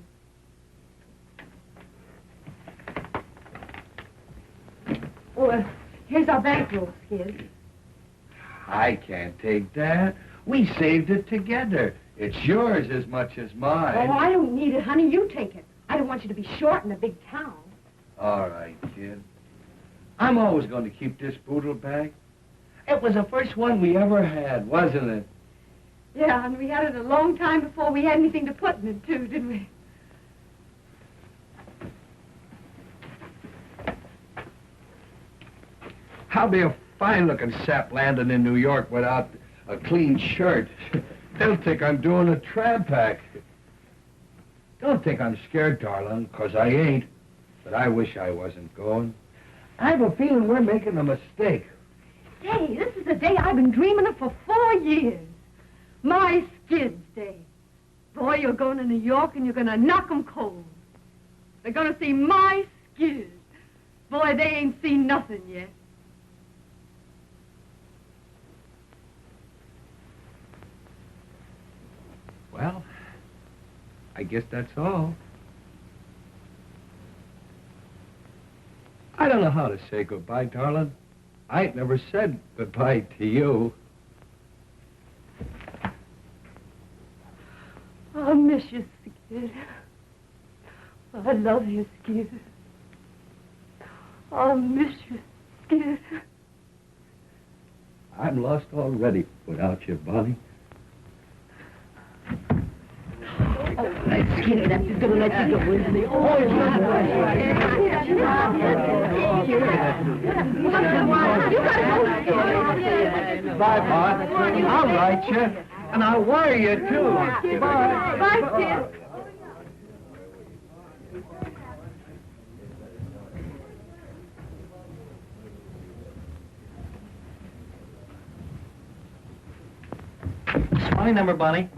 Oh, here's our bankroll, Skid. I can't take that. We saved it together. It's yours as much as mine. Oh, I don't need it, honey. You take it. I don't want you to be short in a big town. All right, kid. I'm always going to keep this poodle bag. It was the first one we ever had, wasn't it? Yeah, and we had it a long time before we had anything to put in it, too, didn't we? I'll be a fine-looking sap landing in New York without a clean shirt. They'll think I'm doing a tramp act. Don't think I'm scared, darling, 'cause I ain't. But I wish I wasn't going. I have a feeling we're making a mistake. Say, this is the day I've been dreaming of for 4 years. My Skid's day. Boy, you're going to New York and you're going to knock 'em cold. They're going to see my Skid. Boy, they ain't seen nothing yet. Well, I guess that's all. I don't know how to say goodbye, darling. I ain't never said goodbye to you. I'll miss you, Skid. I love you, Skid. I'll miss you, Skid. I'm lost already without you, Bonnie. Skid, that's just gonna let you go, isn't it? Oh, it's not right. You gotta go, Bye, Bud. I'll write you, and I'll wire you, too. Bye. Bye, Skid. What's my number, Bonnie?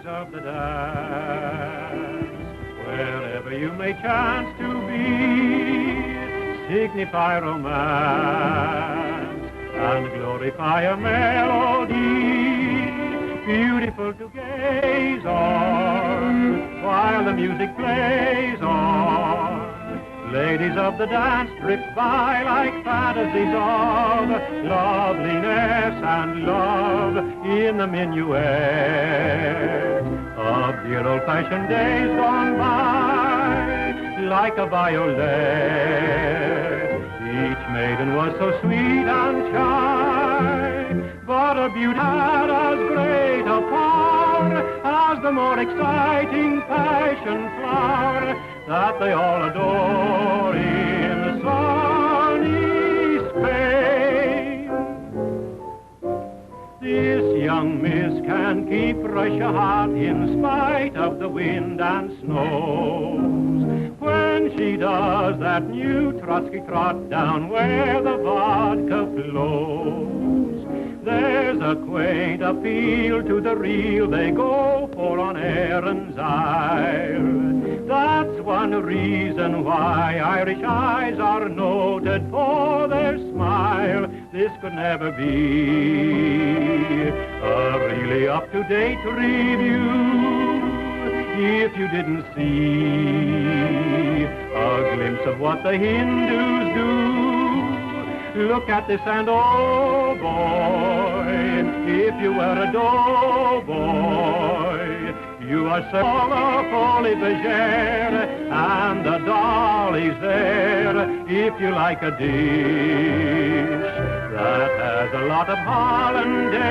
Of the dance, wherever you may chance to be, signify romance and glorify a melody, beautiful to gaze on while the music plays on. Ladies of the dance drift by like fantasies of loveliness and love in the minuet of dear old-fashioned days gone by, like a violet. Each maiden was so sweet and shy, but her beauty had as great a power as the more exciting passion flower that they all adore in sunny Spain. This young miss can keep Russia hot in spite of the wind and snows. When she does that new Trotsky trot down where the vodka flows, there's a quaint appeal to the real they go for on Erin's Isle. That's one reason why Irish eyes are noted for their smile. This could never be a really up-to-date review if you didn't see a glimpse of what the Hindus do. Look at this and oh boy, if you were a doughboy, you are so folie bergère, and the dolly's there if you like a dish that has a lot of hollandaise.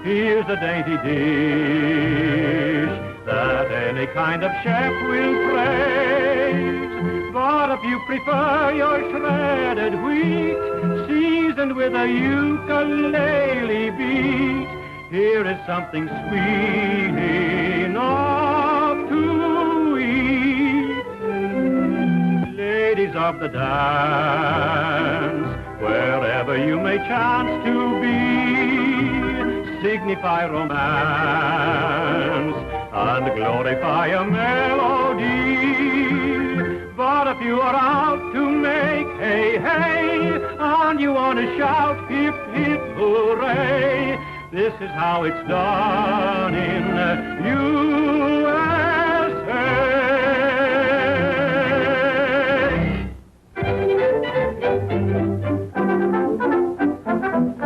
Here's a dainty dish that any kind of chef will praise. But if you prefer your shredded wheat, seasoned with a ukulele beat, here is something sweet enough to eat. Ladies of the dance, wherever you may chance to be, signify romance and glorify a melody. But if you are out to make hey, hey, and you want to shout hip, hip, hooray, this is how it's done in USA.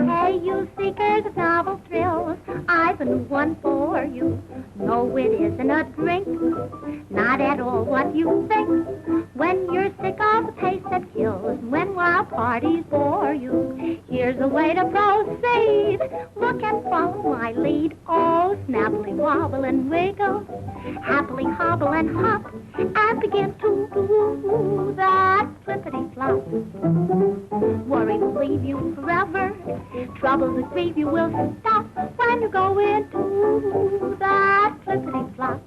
Hey, you seekers of novel thrills, I've a new one for you. No, it isn't a drink, not at all what you think. When you're sick of the pace that kills, when wild parties bore you, here's a way to proceed. Look and follow my lead. Oh, snappily wobble and wiggle, happily hobble and hop, and begin to do that flippity-flop. Worry will leave you forever, troubles that grieve you will stop when you go into that flippity-flop.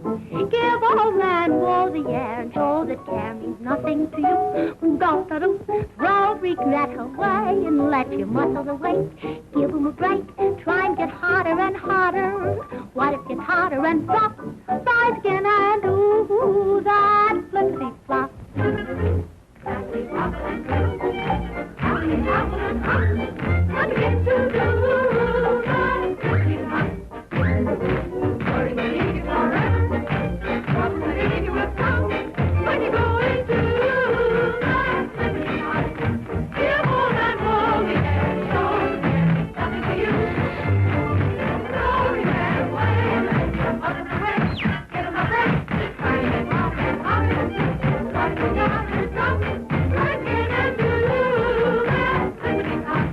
Give all man woe the air and show that care means nothing to you. Go-da-doo, throw regret away and let your muscles awake. Give 'em a break, try and get hotter and hotter. What if it's hotter and drop? Rise again and do that flippity-flop. What begin to do that flippity-flop? Worry will leave you forever, trouble will leave you with come when you go into that flippity-flop. Give all that woe the air and show there's nothing for you. Throw your head away and let your mother away. Get 'em a break, try and get off and hop and what you got to drop. Try again and do that flippity-flop.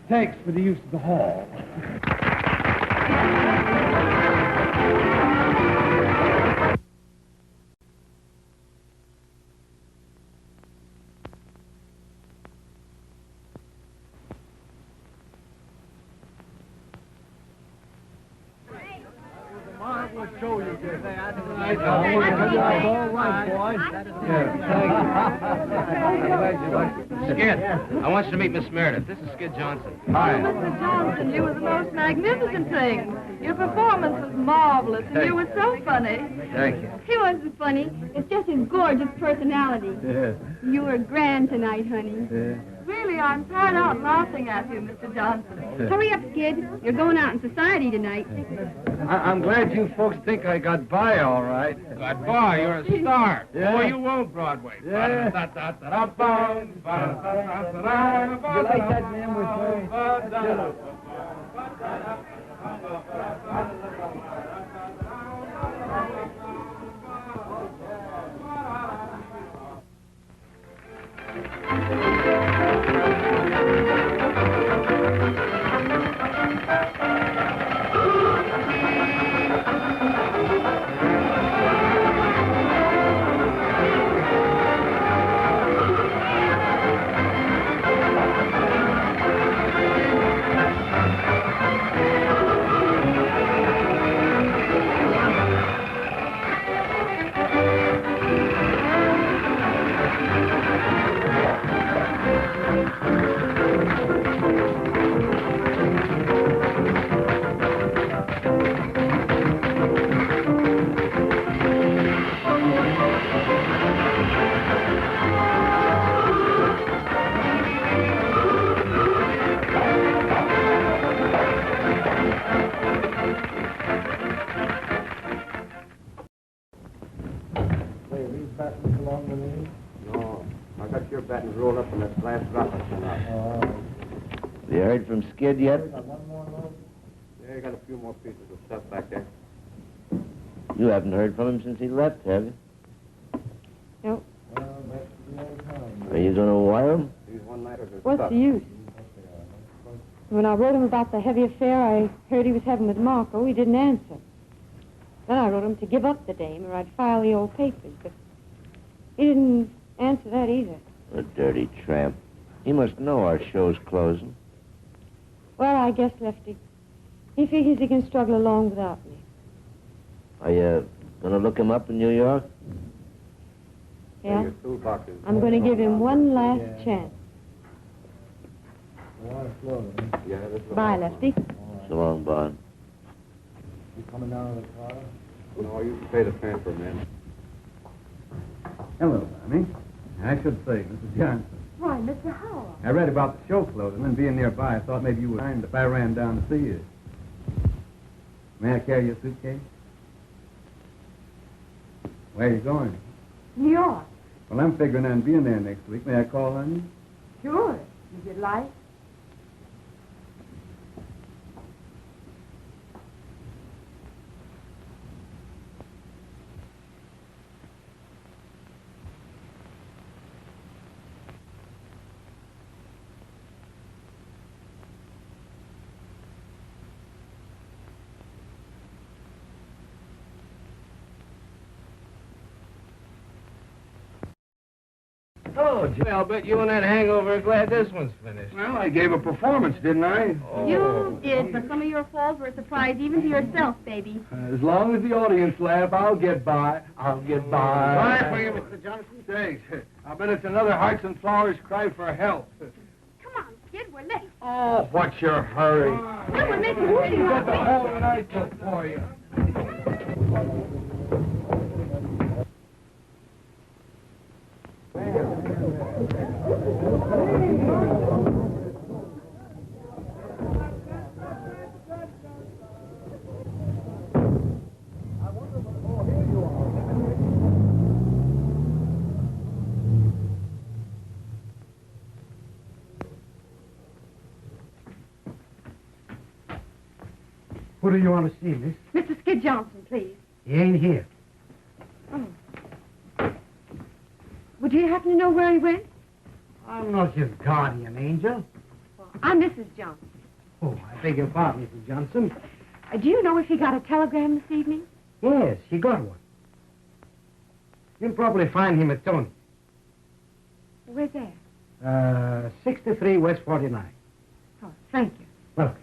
Thanks for the use of the hall. Marvelous show you did. Skid, I want you to meet Miss Meredith. This is Skid Johnson. Hi. Mr. Johnson, you were the most magnificent thing. Your performance was marvelous, and you were so funny. Thank you. He wasn't funny. It's just his gorgeous personality. Yeah. You were grand tonight, honey. Yeah. Really, I'm tired out laughing at you, Mr. Johnson. Hurry up, Skid. You're going out in society tonight. I'm glad you folks think I got by all right. Got by, you're a star. Yeah. Boy, you won't Broadway. Yeah. You like that man with battens rolled up in that glass dropper tonight. You heard from Skid yet? Yeah, I got a few more pieces of stuff back there. You haven't heard from him since he left, have you? Nope. Are you going to wire him? What's the use? When I wrote him about the heavy affair I heard he was having with Marco, he didn't answer. Then I wrote him to give up the dame or I'd file the old papers, but he didn't answer that either. A dirty tramp. He must know our show's closing. Well, I guess, Lefty, he figures he can struggle along without me. Are you going to look him up in New York? Yeah. I'm going to give him one last chance. Bye, Lefty. So long, Bond. You coming down to the car? No, you can pay the fare for a minute. Hello, Bonnie. I should say, Mrs. Johnson. Why, Mr. Howard? I read about the show closing, and being nearby, I thought maybe you would mind if I ran down to see you. May I carry your suitcase? Where are you going? New York. Well, I'm figuring on being there next week. May I call on you? Sure, if you'd like. Oh, Jay, I'll bet you and that hangover are glad this one's finished. Well, I gave a performance, didn't I? Oh. You did, but some of your falls were a surprise even to yourself, baby. As long as the audience laugh, I'll get by. I'll get by. Bye for you, Mr. Johnson. Thanks. I bet it's another Hearts and Flowers cry for help. Come on, kid, we're late. Oh, what's your hurry? Come on, make it moving. You got the whole night for you. Who do you want to see, miss? Mr. Skid Johnson, please. He ain't here. Oh. Would you happen to know where he went? I'm not his guardian angel. Well, I'm Mrs. Johnson. Oh, I beg your pardon, Mrs. Johnson. Do you know if he got a telegram this evening? Yes, he got one. You'll probably find him at Tony's. Where's that? 63 West 49. Oh, thank you. Welcome.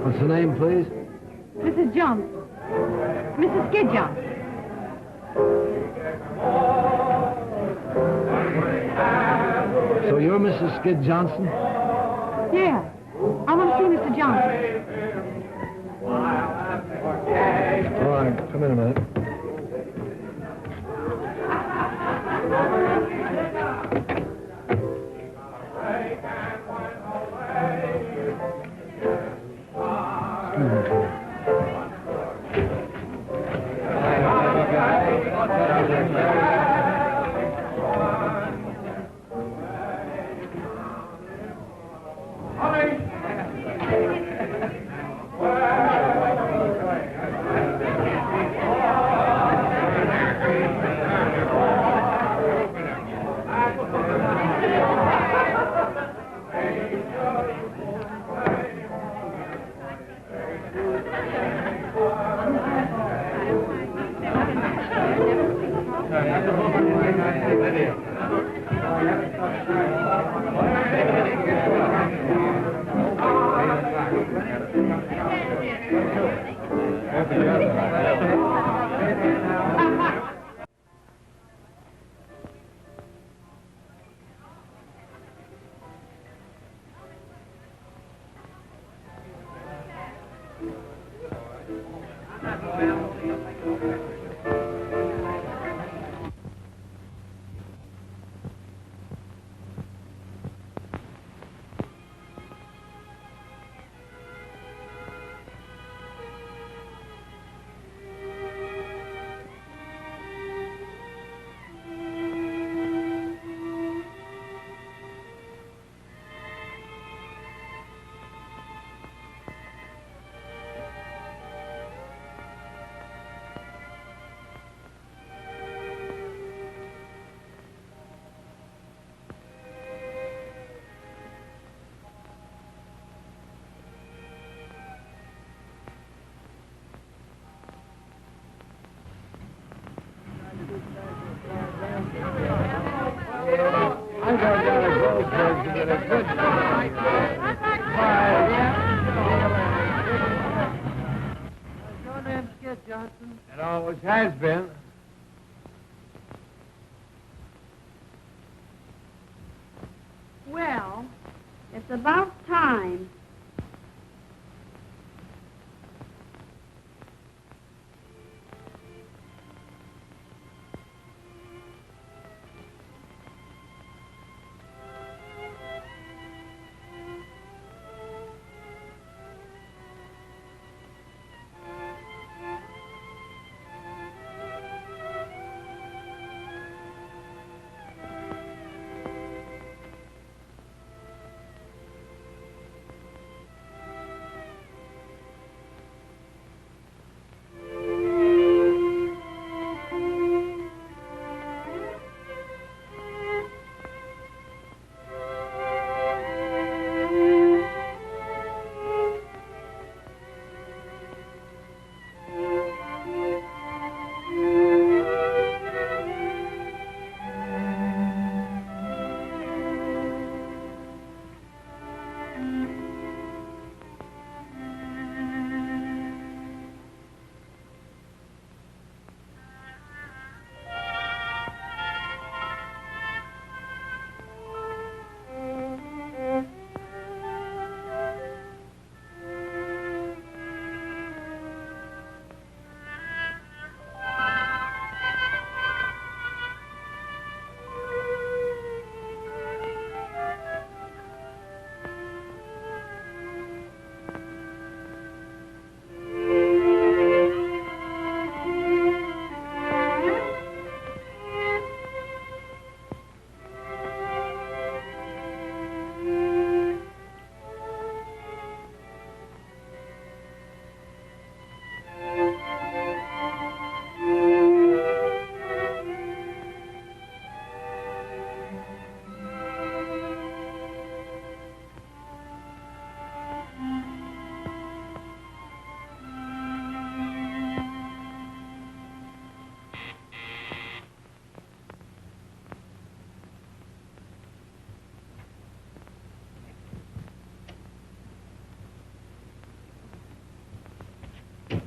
What's the name, please? Mrs. Johnson. Mrs. Skid Johnson. So you're Mrs. Skid Johnson? Yeah. I want to see Mr. Johnson. All right, come in a minute. I'm going down to Goldberg's to get a good Your name's Skid Johnson. It always has been. Well, it's about time.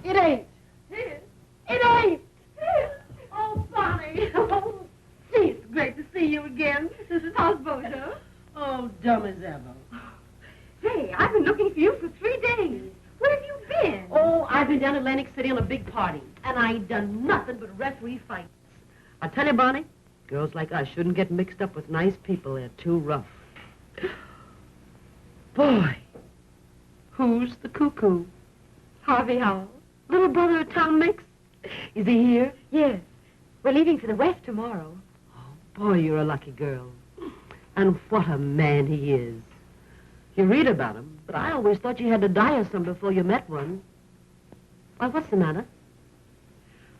It ain't. It ain't. Oh, Bonnie. Oh, gee, it's great to see you again. How's Bojo? Oh, dumb as ever. Hey, I've been looking for you for 3 days. Where have you been? Oh, I've been down Atlantic City on a big party, and I ain't done nothing but referee fights. I tell you, Bonnie, girls like us shouldn't get mixed up with nice people. They're too rough. Boy, who's the cuckoo? Harvey Howell. Little brother of Tom Mix? Is he here? Yes. We're leaving for the West tomorrow. Boy, you're a lucky girl. And what a man he is. You read about him, but I always thought you had to die of some before you met one. Why, what's the matter?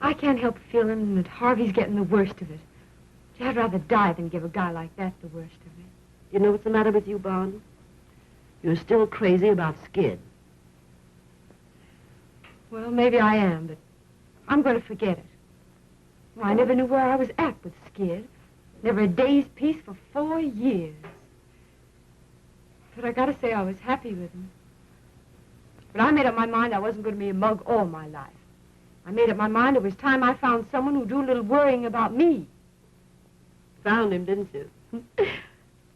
I can't help feeling that Harvey's getting the worst of it. I'd rather die than give a guy like that the worst of it. You know what's the matter with you, Bond? You're still crazy about Skid. Well, maybe I am, but I'm going to forget it. Well, I never knew where I was at with Skid. Never a day's peace for 4 years. But I gotta say I was happy with him. But I made up my mind I wasn't going to be a mug all my life. I made up my mind it was time I found someone who'd do a little worrying about me. Found him, didn't you?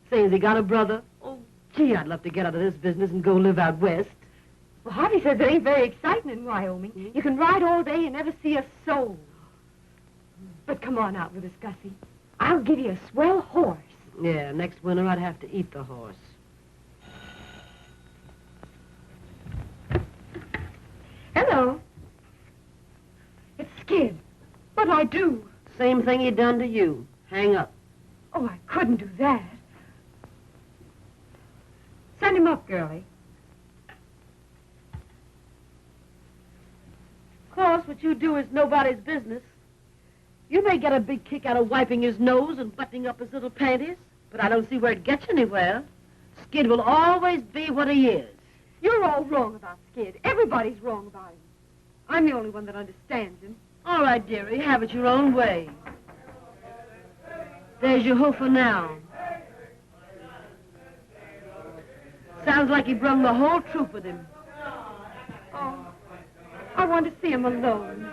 Say, has he got a brother? Oh, gee, I'd love to get out of this business and go live out west. Well, Harvey says it ain't very exciting in Wyoming. You can ride all day and never see a soul. But come on out with us, Gussie. I'll give you a swell horse. Yeah, next winter I'd have to eat the horse. Hello. It's Skid. What'd I do? Same thing he done to you. Hang up. Oh, I couldn't do that. Send him up, girlie. Of course, what you do is nobody's business. You may get a big kick out of wiping his nose and buttoning up his little panties, but I don't see where it gets you anywhere. Skid will always be what he is. You're all wrong about Skid. Everybody's wrong about him. I'm the only one that understands him. All right, dearie, have it your own way. There's your hoofer now. Sounds like he brung the whole troop with him. Oh, I want to see him alone.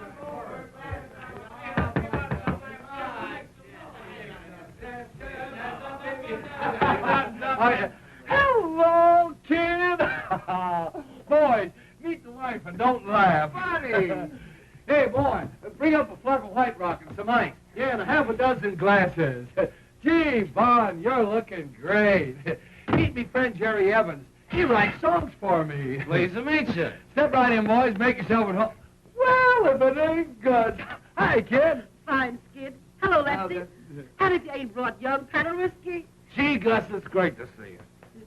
Hello, kid. Boys, meet the wife and don't laugh. Buddy. Hey, boy, bring up a flask of White Rock and some ice. Yeah, and half a dozen glasses. Gee, Bon, you're looking great. Meet me friend Jerry Evans. He writes songs for me. Pleased to meet you. Step right in, boys. Make yourself at home. Well, if it ain't good. Hi, kid. Fine, Skid. Hello, Lefty. And if you ain't brought young Paddle Whiskey? Gee, Gus, it's great to see you.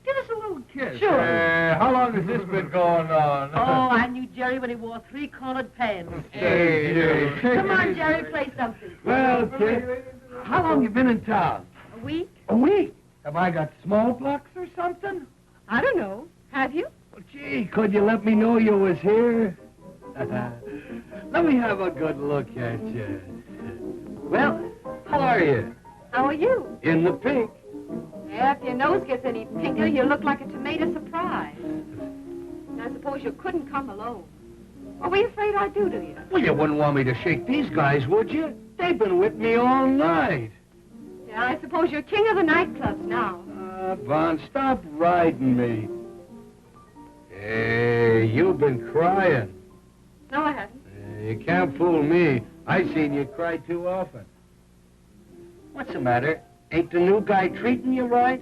Give us a little kiss. Sure. How long has this been going on? Oh, I knew Jerry when he wore 3-cornered pants. Hey. Come on, Jerry, play something. Well, kid, how long you been in town? A week? A week? Have I got smallpox or something? I don't know. Have you? Well, gee, could you let me know you was here? Let me have a good look at you. Well, how are you? How are you? In the pink. Yeah, if your nose gets any pinker, you look like a tomato surprise. I suppose you couldn't come alone. What were you afraid I'd do to you? Well, you wouldn't want me to shake these guys, would you? They've been with me all night. Yeah, I suppose you're king of the nightclubs now. Von, stop riding me. Hey, you've been crying. No, I haven't. You can't fool me. I seen you cry too often. What's the matter? Ain't the new guy treating you right?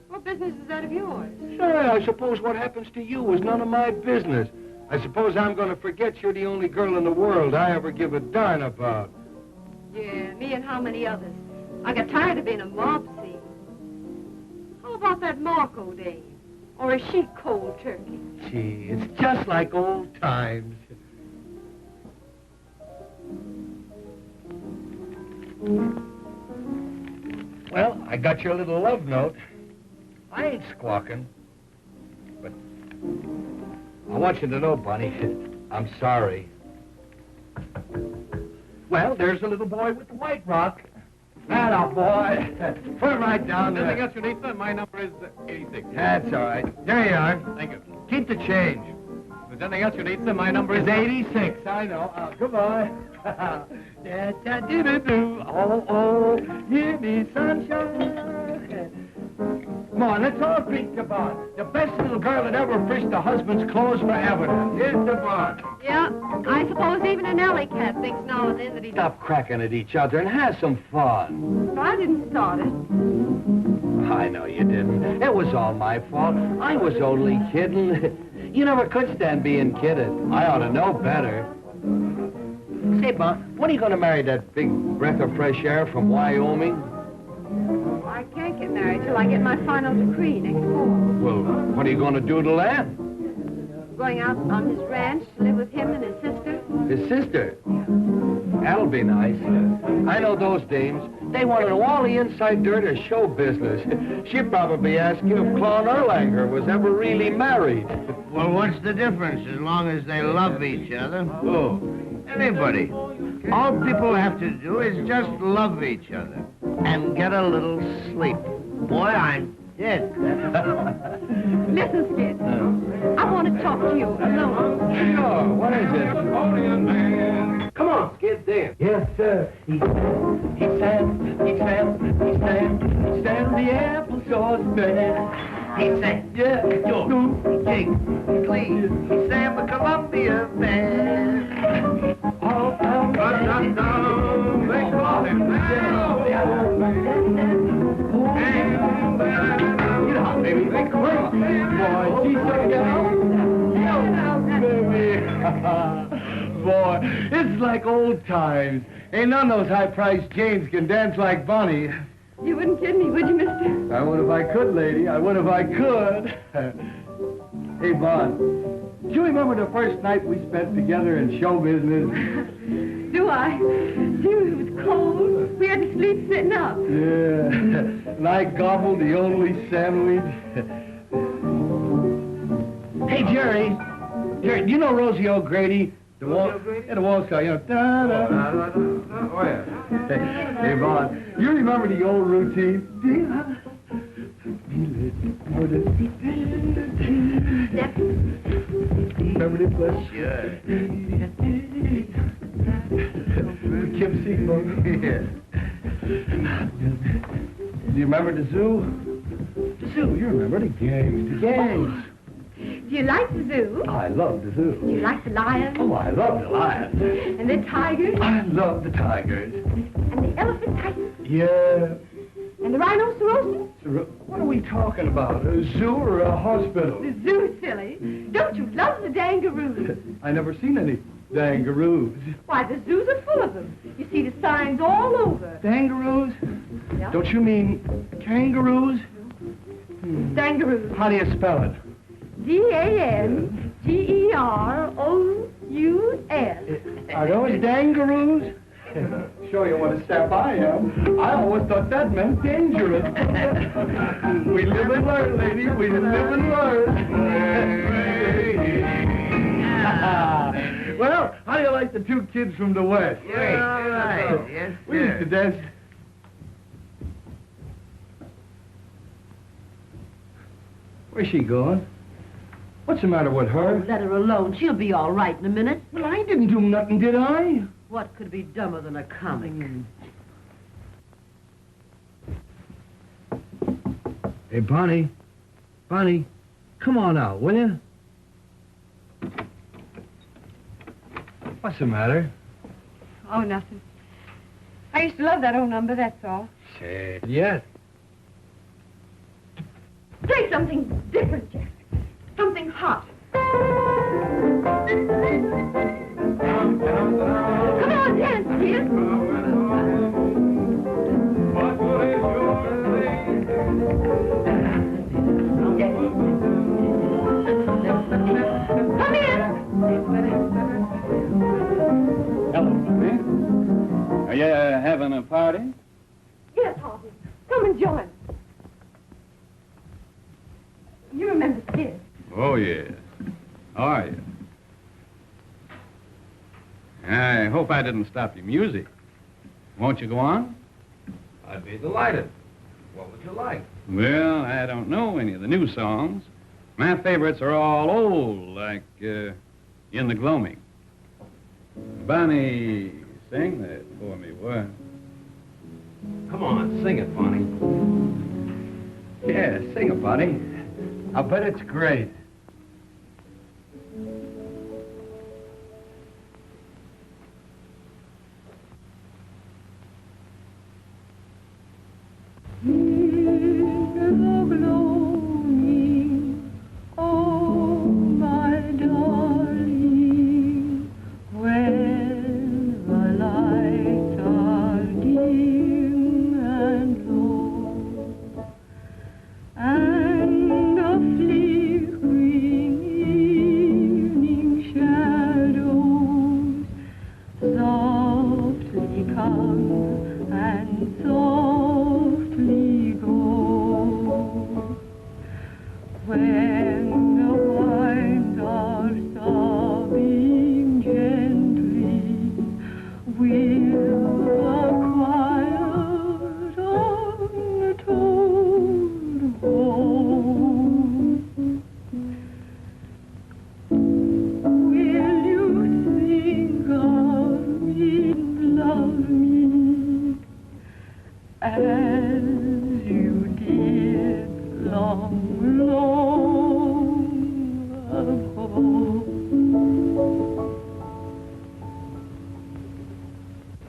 What business is that of yours? Sure, I suppose what happens to you is none of my business. I suppose I'm going to forget you're the only girl in the world I ever give a darn about. Yeah, me and how many others? I got tired of being a mob scene. How about that Marco dame? Or is she cold turkey? Gee, it's just like old times. Well, I got your little love note. I ain't squawking. But I want you to know, Bunny, I'm sorry. Well, there's the little boy with the white rock. That boy. Put it right down there. Anything else you need, sir? My number is 86. That's all right. There you are. Thank you. Keep the change. there's anything else you need, sir, my number is 86. I know. Goodbye. Da-da-doo-doo-doo. Oh, give me sunshine. Come on, let's all drink to Bond. The best little girl that ever fished a husband's clothes for evidence. Here's to Bond. Yeah, I suppose even an alley cat thinks now and then that he... Stop cracking at each other and have some fun. I didn't start it. I know you didn't. It was all my fault. I was only kidding. You never could stand being kidded. I ought to know better. Say, Bond, when are you going to marry that big breath of fresh air from Wyoming? I can't get married till I get my final decree next fall. Well, what are you going to do to land? Going out on his ranch to live with him and his sister. His sister? That'll be nice. I know those dames. They want to know all the inside dirt of show business. She'd probably ask you if Claude Erlanger was ever really married. Well, what's the difference as long as they love each other? Oh. Anybody. All people have to do is just love each other and get a little sleep. Boy, I'm dead. Listen, Skid. I want to talk to you alone. Sure. What is it? Come on, Skid, dance. Yes, sir. He sang the applesauce man. He sang, Yeah. George, Jake, Clee. He sang the Columbia Band. All Boy, it's like old times. Ain't none of those high-priced Janes can dance like Bonnie. You wouldn't kid me, would you, mister? I would if I could, lady. I would if I could. Hey, Bon, do you remember the first night we spent together in show business? Do I? Dude, it was cold. We had to sleep sitting up. Yeah, and I gobbled the only sandwich. Hey, Jerry, do you know Rosie O'Grady? The waltz guy, you know. Oh, yeah. Hey, Bon, you remember the old routine? Remember this one? Sure. Kim Seymour. Yeah. Do you remember the zoo? The zoo, you remember the gangs. The gangs. Do you like the zoo? I love the zoo. Do you like the lions? Oh, I love the lions. And the tigers? I love the tigers. And the elephant tigers? Yeah. And the rhinoceroses? What are we talking about? A zoo or a hospital? The zoo, silly. Don't you love the dangaroos? I never seen any dangaroos. Why, the zoos are full of them. You see the signs all over. Dangaroos? Yeah. Don't you mean kangaroos? Dangaroos. How do you spell it? Dangerous. Are those dangaroos? Show you what a sap I am. I always thought that meant dangerous. We live and learn, lady. We live and learn. Well, how do you like the two kids from the West? Yeah, all right. Yes, We used to dance. Where's she going? What's the matter with her? Let her alone. She'll be all right in a minute. Well, I didn't do nothing, did I? What could be dumber than a comic? Hey, Bonnie. Bonnie, come on out, will you? What's the matter? Oh, nothing. I used to love that old number, that's all. Say, Yes. Play something different, Jack. Something hot. Come on, dance, kid. Come in. Hello, Bonnie. Are you having a party? Yes, Hopkins. Come and join. You remember Skid? Oh, yes. How are you? I hope I didn't stop your music. Won't you go on? I'd be delighted. What would you like? Well, I don't know any of the new songs. My favorites are all old, like in the gloaming. Bonnie, sing that for me, what? Come on, sing it, Bonnie. Yeah, sing it, Bonnie. I bet it's great.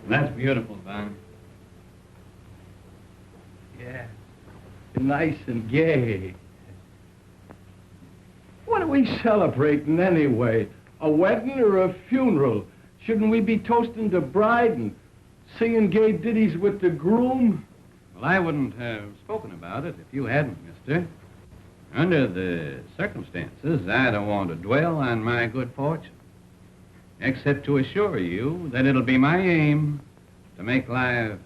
That's beautiful, Bonnie. Yeah, nice and gay. What are we celebrating anyway? A wedding or a funeral? Shouldn't we be toasting the bride and singing gay ditties with the groom? Well, I wouldn't have spoken about it if you hadn't, mister. Under the circumstances, I don't want to dwell on my good fortune, except to assure you that it'll be my aim to make life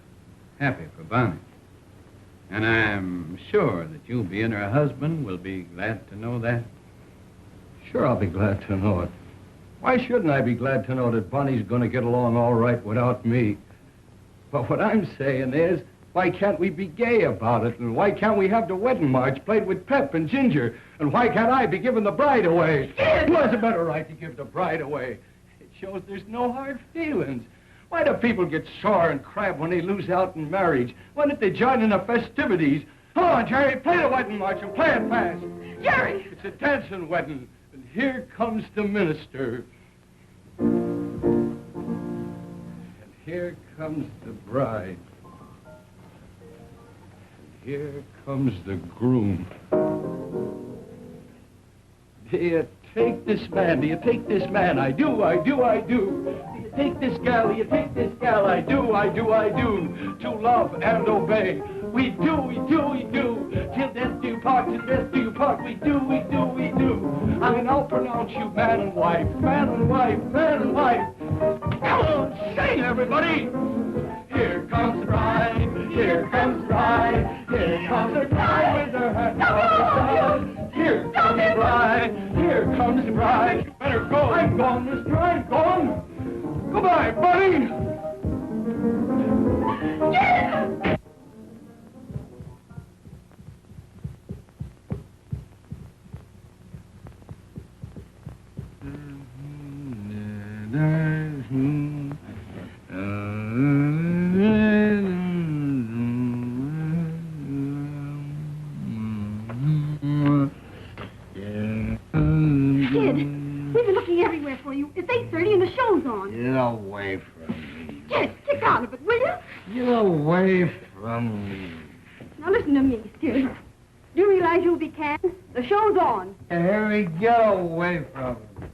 happy for Bonnie. And I'm sure that you, being her husband, will be glad to know that. Sure, I'll be glad to know it. Why shouldn't I be glad to know that Bonnie's going to get along all right without me? But what I'm saying is, why can't we be gay about it? And why can't we have the wedding march played with pep and ginger? And why can't I be giving the bride away? Who has a better right to give the bride away? It shows there's no hard feelings. Why do people get sore and crab when they lose out in marriage? Why don't they join in the festivities? Come on, Jerry, play the wedding march and play it fast. Jerry! It's a dancing wedding, and here comes the minister. And here comes the bride. And here comes the groom. Do you take this man? Do you take this man? I do, I do, I do. Do you take this gal? Do you take this gal? I do, I do, I do. To love and obey. We do, we do, we do. Till death do you part, till death do you part. We do, we do, we do. I mean, I'll pronounce you man and wife, man and wife, man and wife. Come on, sing, everybody. Here comes the bride, here comes the bride, here comes the bride with her hat on. Here comes the bride, here comes the bride. You better go, I'm gone, mister, I'm gone. Goodbye, buddy. Yeah! Everywhere for you. It's 8:30 and the show's on. Get away from me. Get kick out of it, will you? Get away from me. Now listen to me, Skid. Do you realize you'll be canned? The show's on. Harry, get away from me.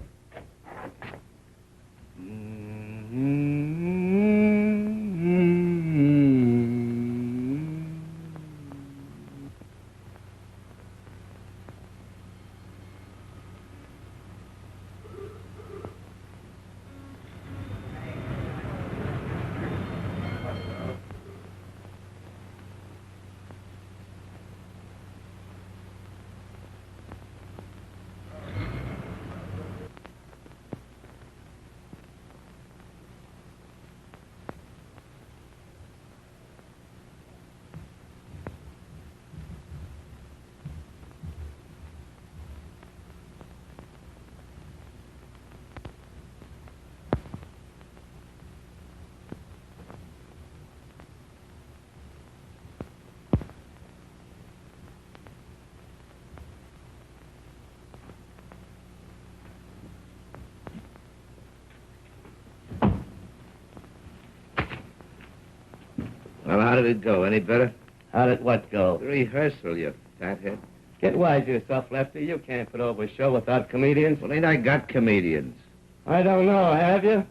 Well, how did it go? Any better? How did what go? The rehearsal, you fathead. Get wise to yourself, Lefty. You can't put over a show without comedians. Well, ain't I got comedians? I don't know, have you?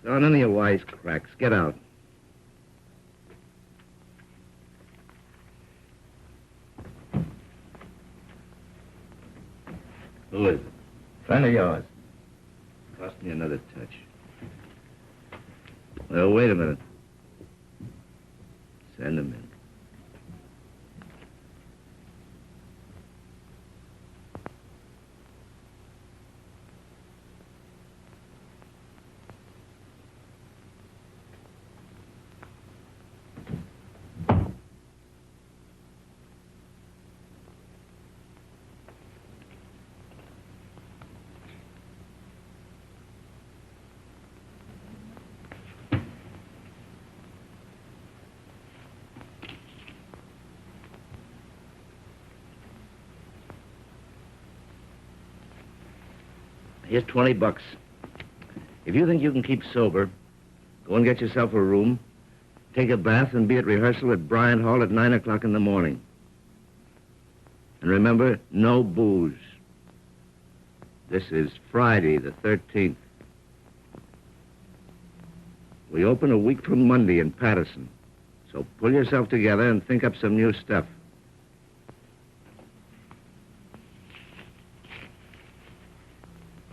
So none of your wisecracks. Get out. Who is it? Friend of yours. Cost me another touch. Well, wait a minute. Send him in. Here's $20. If you think you can keep sober, go and get yourself a room, take a bath, and be at rehearsal at Bryant Hall at 9 o'clock in the morning. And remember, no booze. This is Friday, the 13th. We open a week from Monday in Patterson. So pull yourself together and think up some new stuff.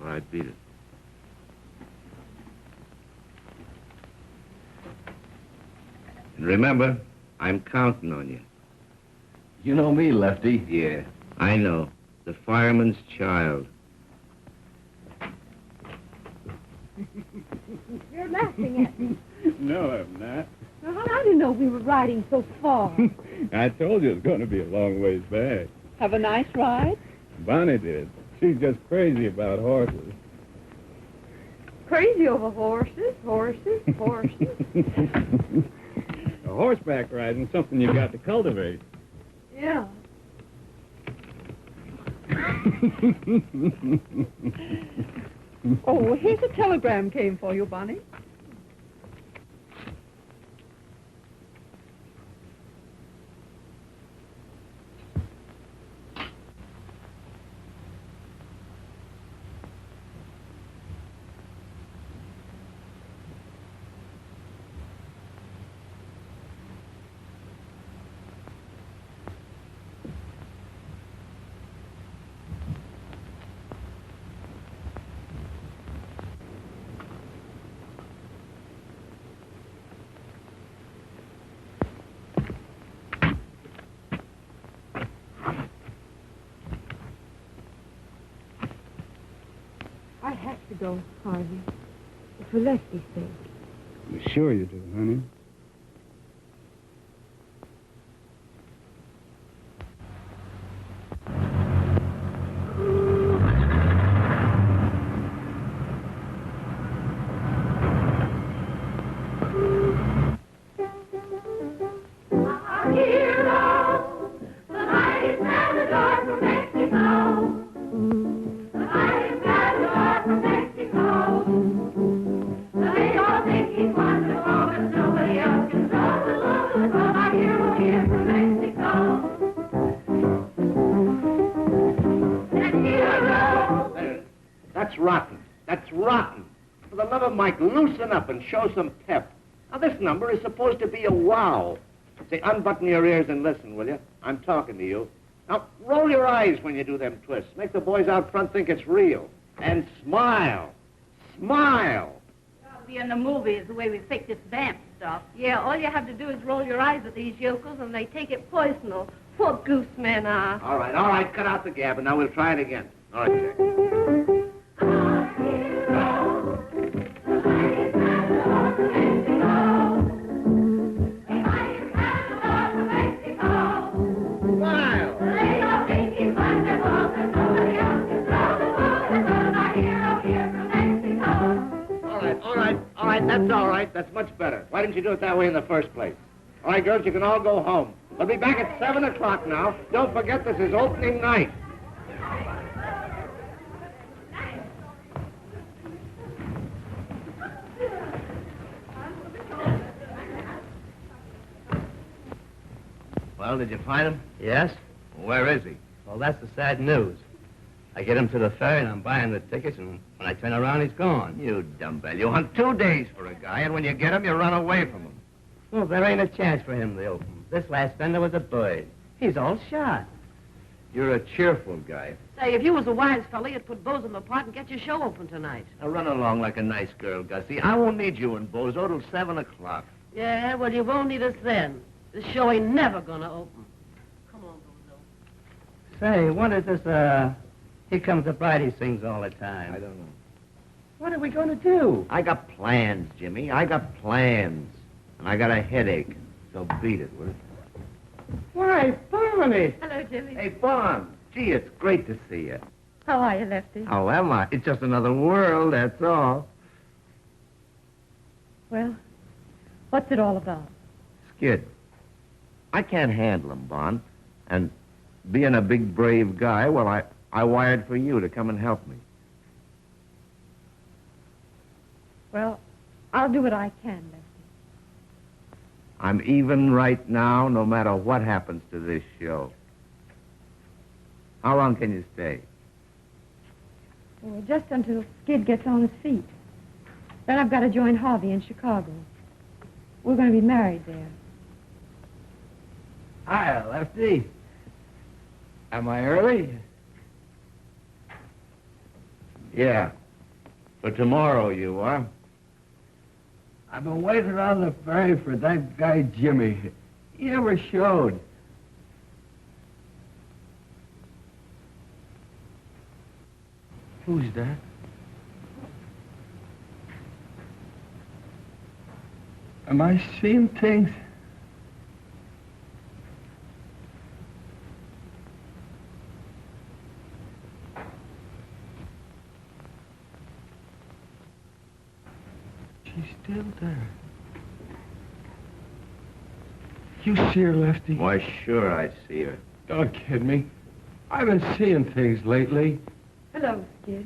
All right, beat it. And remember, I'm counting on you. You know me, Lefty. Yeah, I know. The fireman's child. You're laughing at me. No, I'm not. Now, I didn't know we were riding so far. I told you it was going to be a long ways back. Have a nice ride? Bonnie did. She's just crazy about horses. Crazy over horses. A horseback riding something you got to cultivate. Yeah. Oh, here's a telegram came for you, Bonnie. I have to go, Harvey. For Leslie's sake. I'm sure you do, honey. That's rotten. That's rotten. For the love of Mike, loosen up and show some pep. Now, this number is supposed to be a wow. Say, unbutton your ears and listen, will you? I'm talking to you. Now, roll your eyes when you do them twists. Make the boys out front think it's real. And smile. Smile. I'll be in the movies the way we fake this vamp stuff. Yeah, all you have to do is roll your eyes at these yokels and they take it personal. What goose men are. All right, cut out the gab, and now we'll try it again. All right, Jack. All right, that's all right. That's much better. Why didn't you do it that way in the first place? All right, girls, you can all go home. We'll be back at 7 o'clock now. Don't forget this is opening night. Well, did you find him? Yes? Where is he? Well, that's the sad news. I get him to the ferry, and I'm buying the tickets, and when I turn around, he's gone. You dumbbell. You hunt 2 days for a guy, and when you get him, you run away from him. Well, there ain't a chance for him to open. This last fender was a bird. He's all shot. You're a cheerful guy. Say, if you was a wise fella, you'd put Bozo in the pot and get your show open tonight. Now run along like a nice girl, Gussie. I won't need you and Bozo till 7 o'clock. Yeah, well, you won't need us then. This show ain't never gonna open. Come on, Bozo. Say, what is this, Here Comes the Bride he sings all the time? I don't know. What are we going to do? I got plans, Jimmy. I got plans. And I got a headache. So beat it, will you? Why, Barney! Hello, Jimmy. Hey, Bon. Gee, it's great to see you. How are you, Lefty? Oh, am I? It's just another world, that's all. Well, what's it all about? Skid. I can't handle him, Bon. And being a big, brave guy, well, I wired for you to come and help me. Well, I'll do what I can, Lefty. I'm even right now, no matter what happens to this show. How long can you stay? Well, just until Skid gets on his feet. Then I've got to join Harvey in Chicago. We're going to be married there. Hi, Lefty. Am I early? Yeah. For tomorrow, you are. I've been waiting on the ferry for that guy, Jimmy. He never showed. Who's that? Am I seeing things? She's still there. You see her, Lefty? Why, sure I see her. Don't kid me. I've been seeing things lately. Hello, Skid.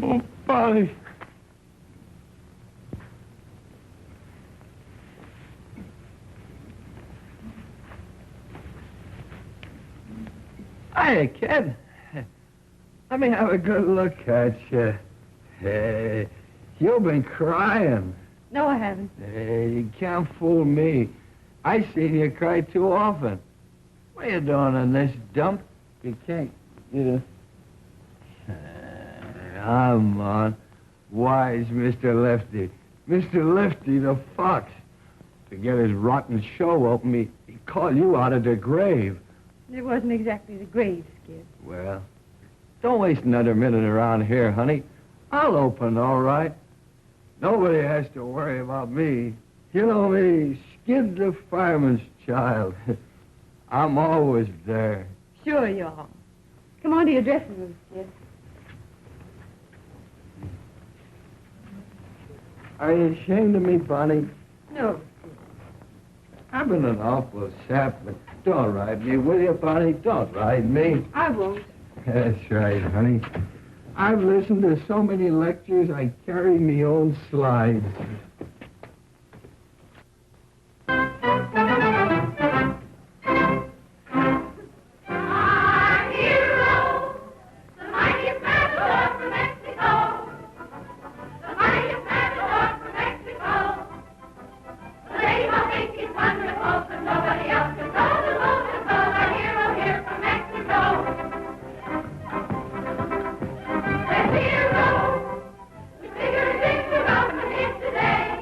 Oh, Bonnie. Hiya, kid. Let me have a good look at you. Hey, you've been crying. No, I haven't. Hey, you can't fool me. I seen you cry too often. What are you doing in this dump? You can't, Come on. Wise Mr. Lefty. Mr. Lefty the Fox. To get his rotten show open, he'd call you out of the grave. It wasn't exactly the grave, Skid. Well, don't waste another minute around here, honey. I'll open, all right. Nobody has to worry about me. You know me, Skid the fireman's child. I'm always there. Sure you are. Come on to your dressing room, Skid. Are you ashamed of me, Bonnie? No. I've been an awful sap, but don't ride me, will you, Bonnie? Don't ride me. I won't. That's right, honey. I've listened to so many lectures, I carry me own slides. Today.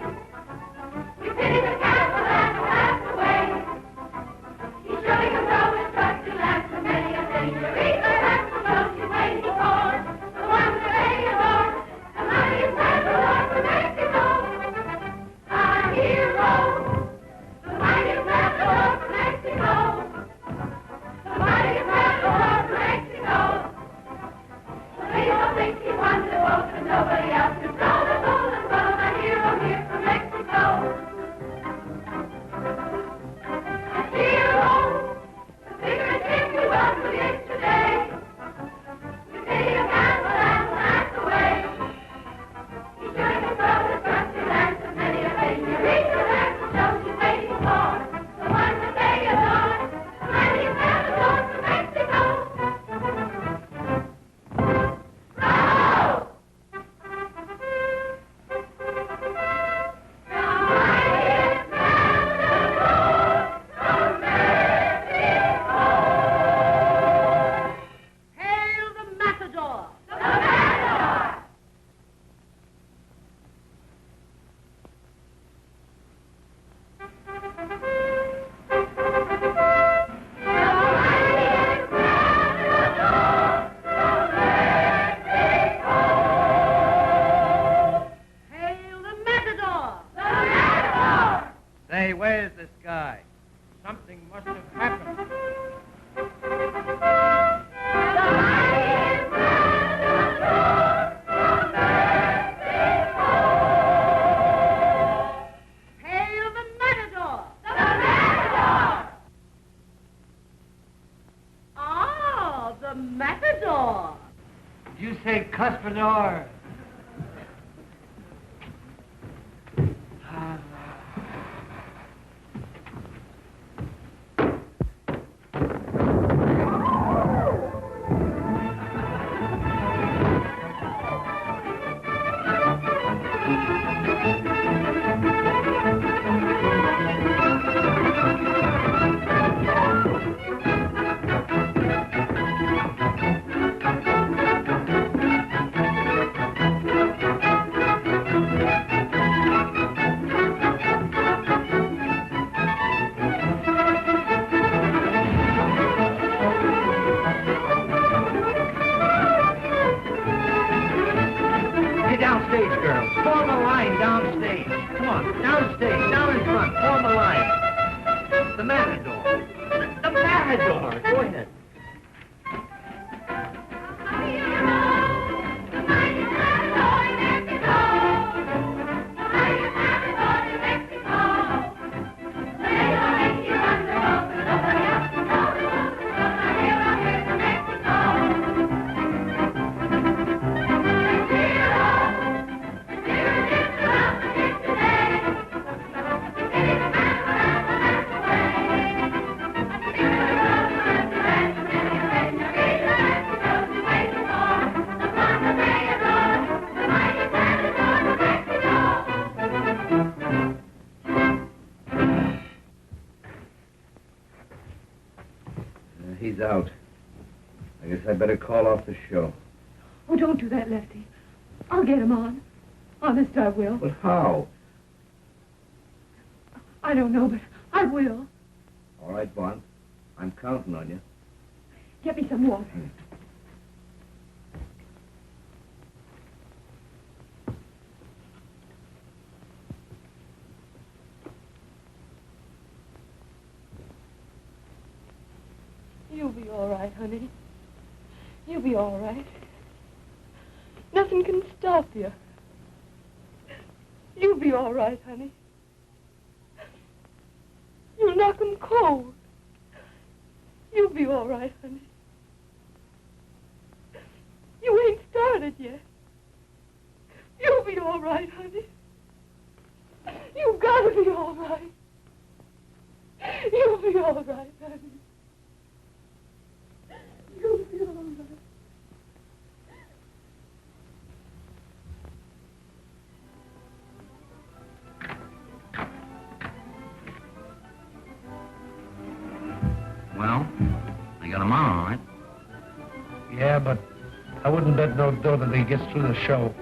this guy. Something must have happened. Hail the Matador! The Matador! Oh, the Matador! Did you say Cuspidor? Downstage, girls. Form a line downstage. Come on, downstage, down in front. Form a line. The Matador. The Matador. Go ahead. He's out. I guess I better call off the show. Oh, don't do that, Lefty. I'll get him on. Honest, I will. But how? I don't know, but I will. All right, Bond. I'm counting on you. Get me some water. You'll be all right, honey. You'll be all right. Nothing can stop you. You'll be all right, honey. You'll knock 'em cold. You'll be all right, honey. You ain't started yet. You'll be all right, honey. You've got to be all right. You'll be all right, honey. You'll be all right. Well, I got him on, all right. Yeah, but I wouldn't bet no dough that he gets through the show.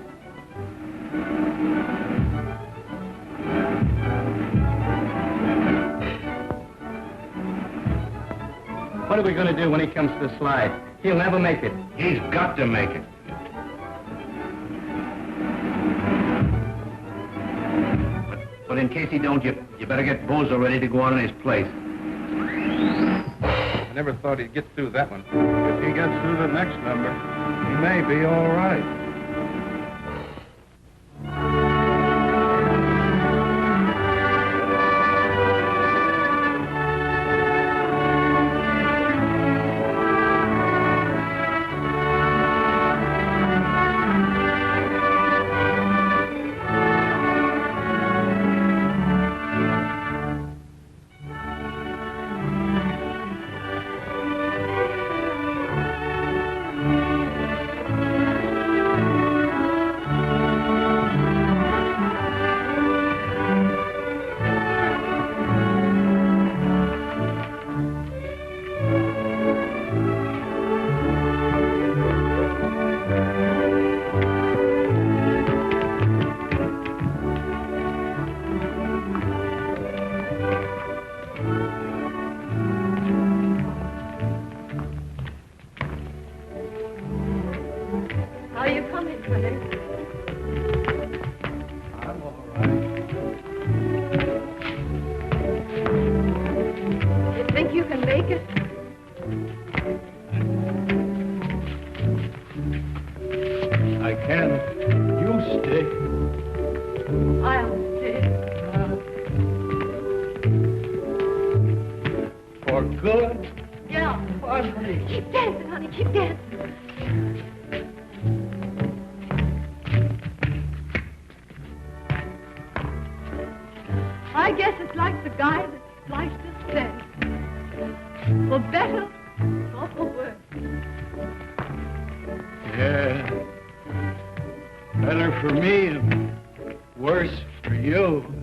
What are we going to do when he comes to the slide? He'll never make it. He's got to make it. But in case he don't, you better get Bozo ready to go on in his place. I never thought he'd get through that one. If he gets through the next number, he may be all right. For good? Yeah. Funny. Keep dancing, honey. Keep dancing. I guess it's like the guy that sliced us said. For better or for worse. Yeah. Better for me and worse for you.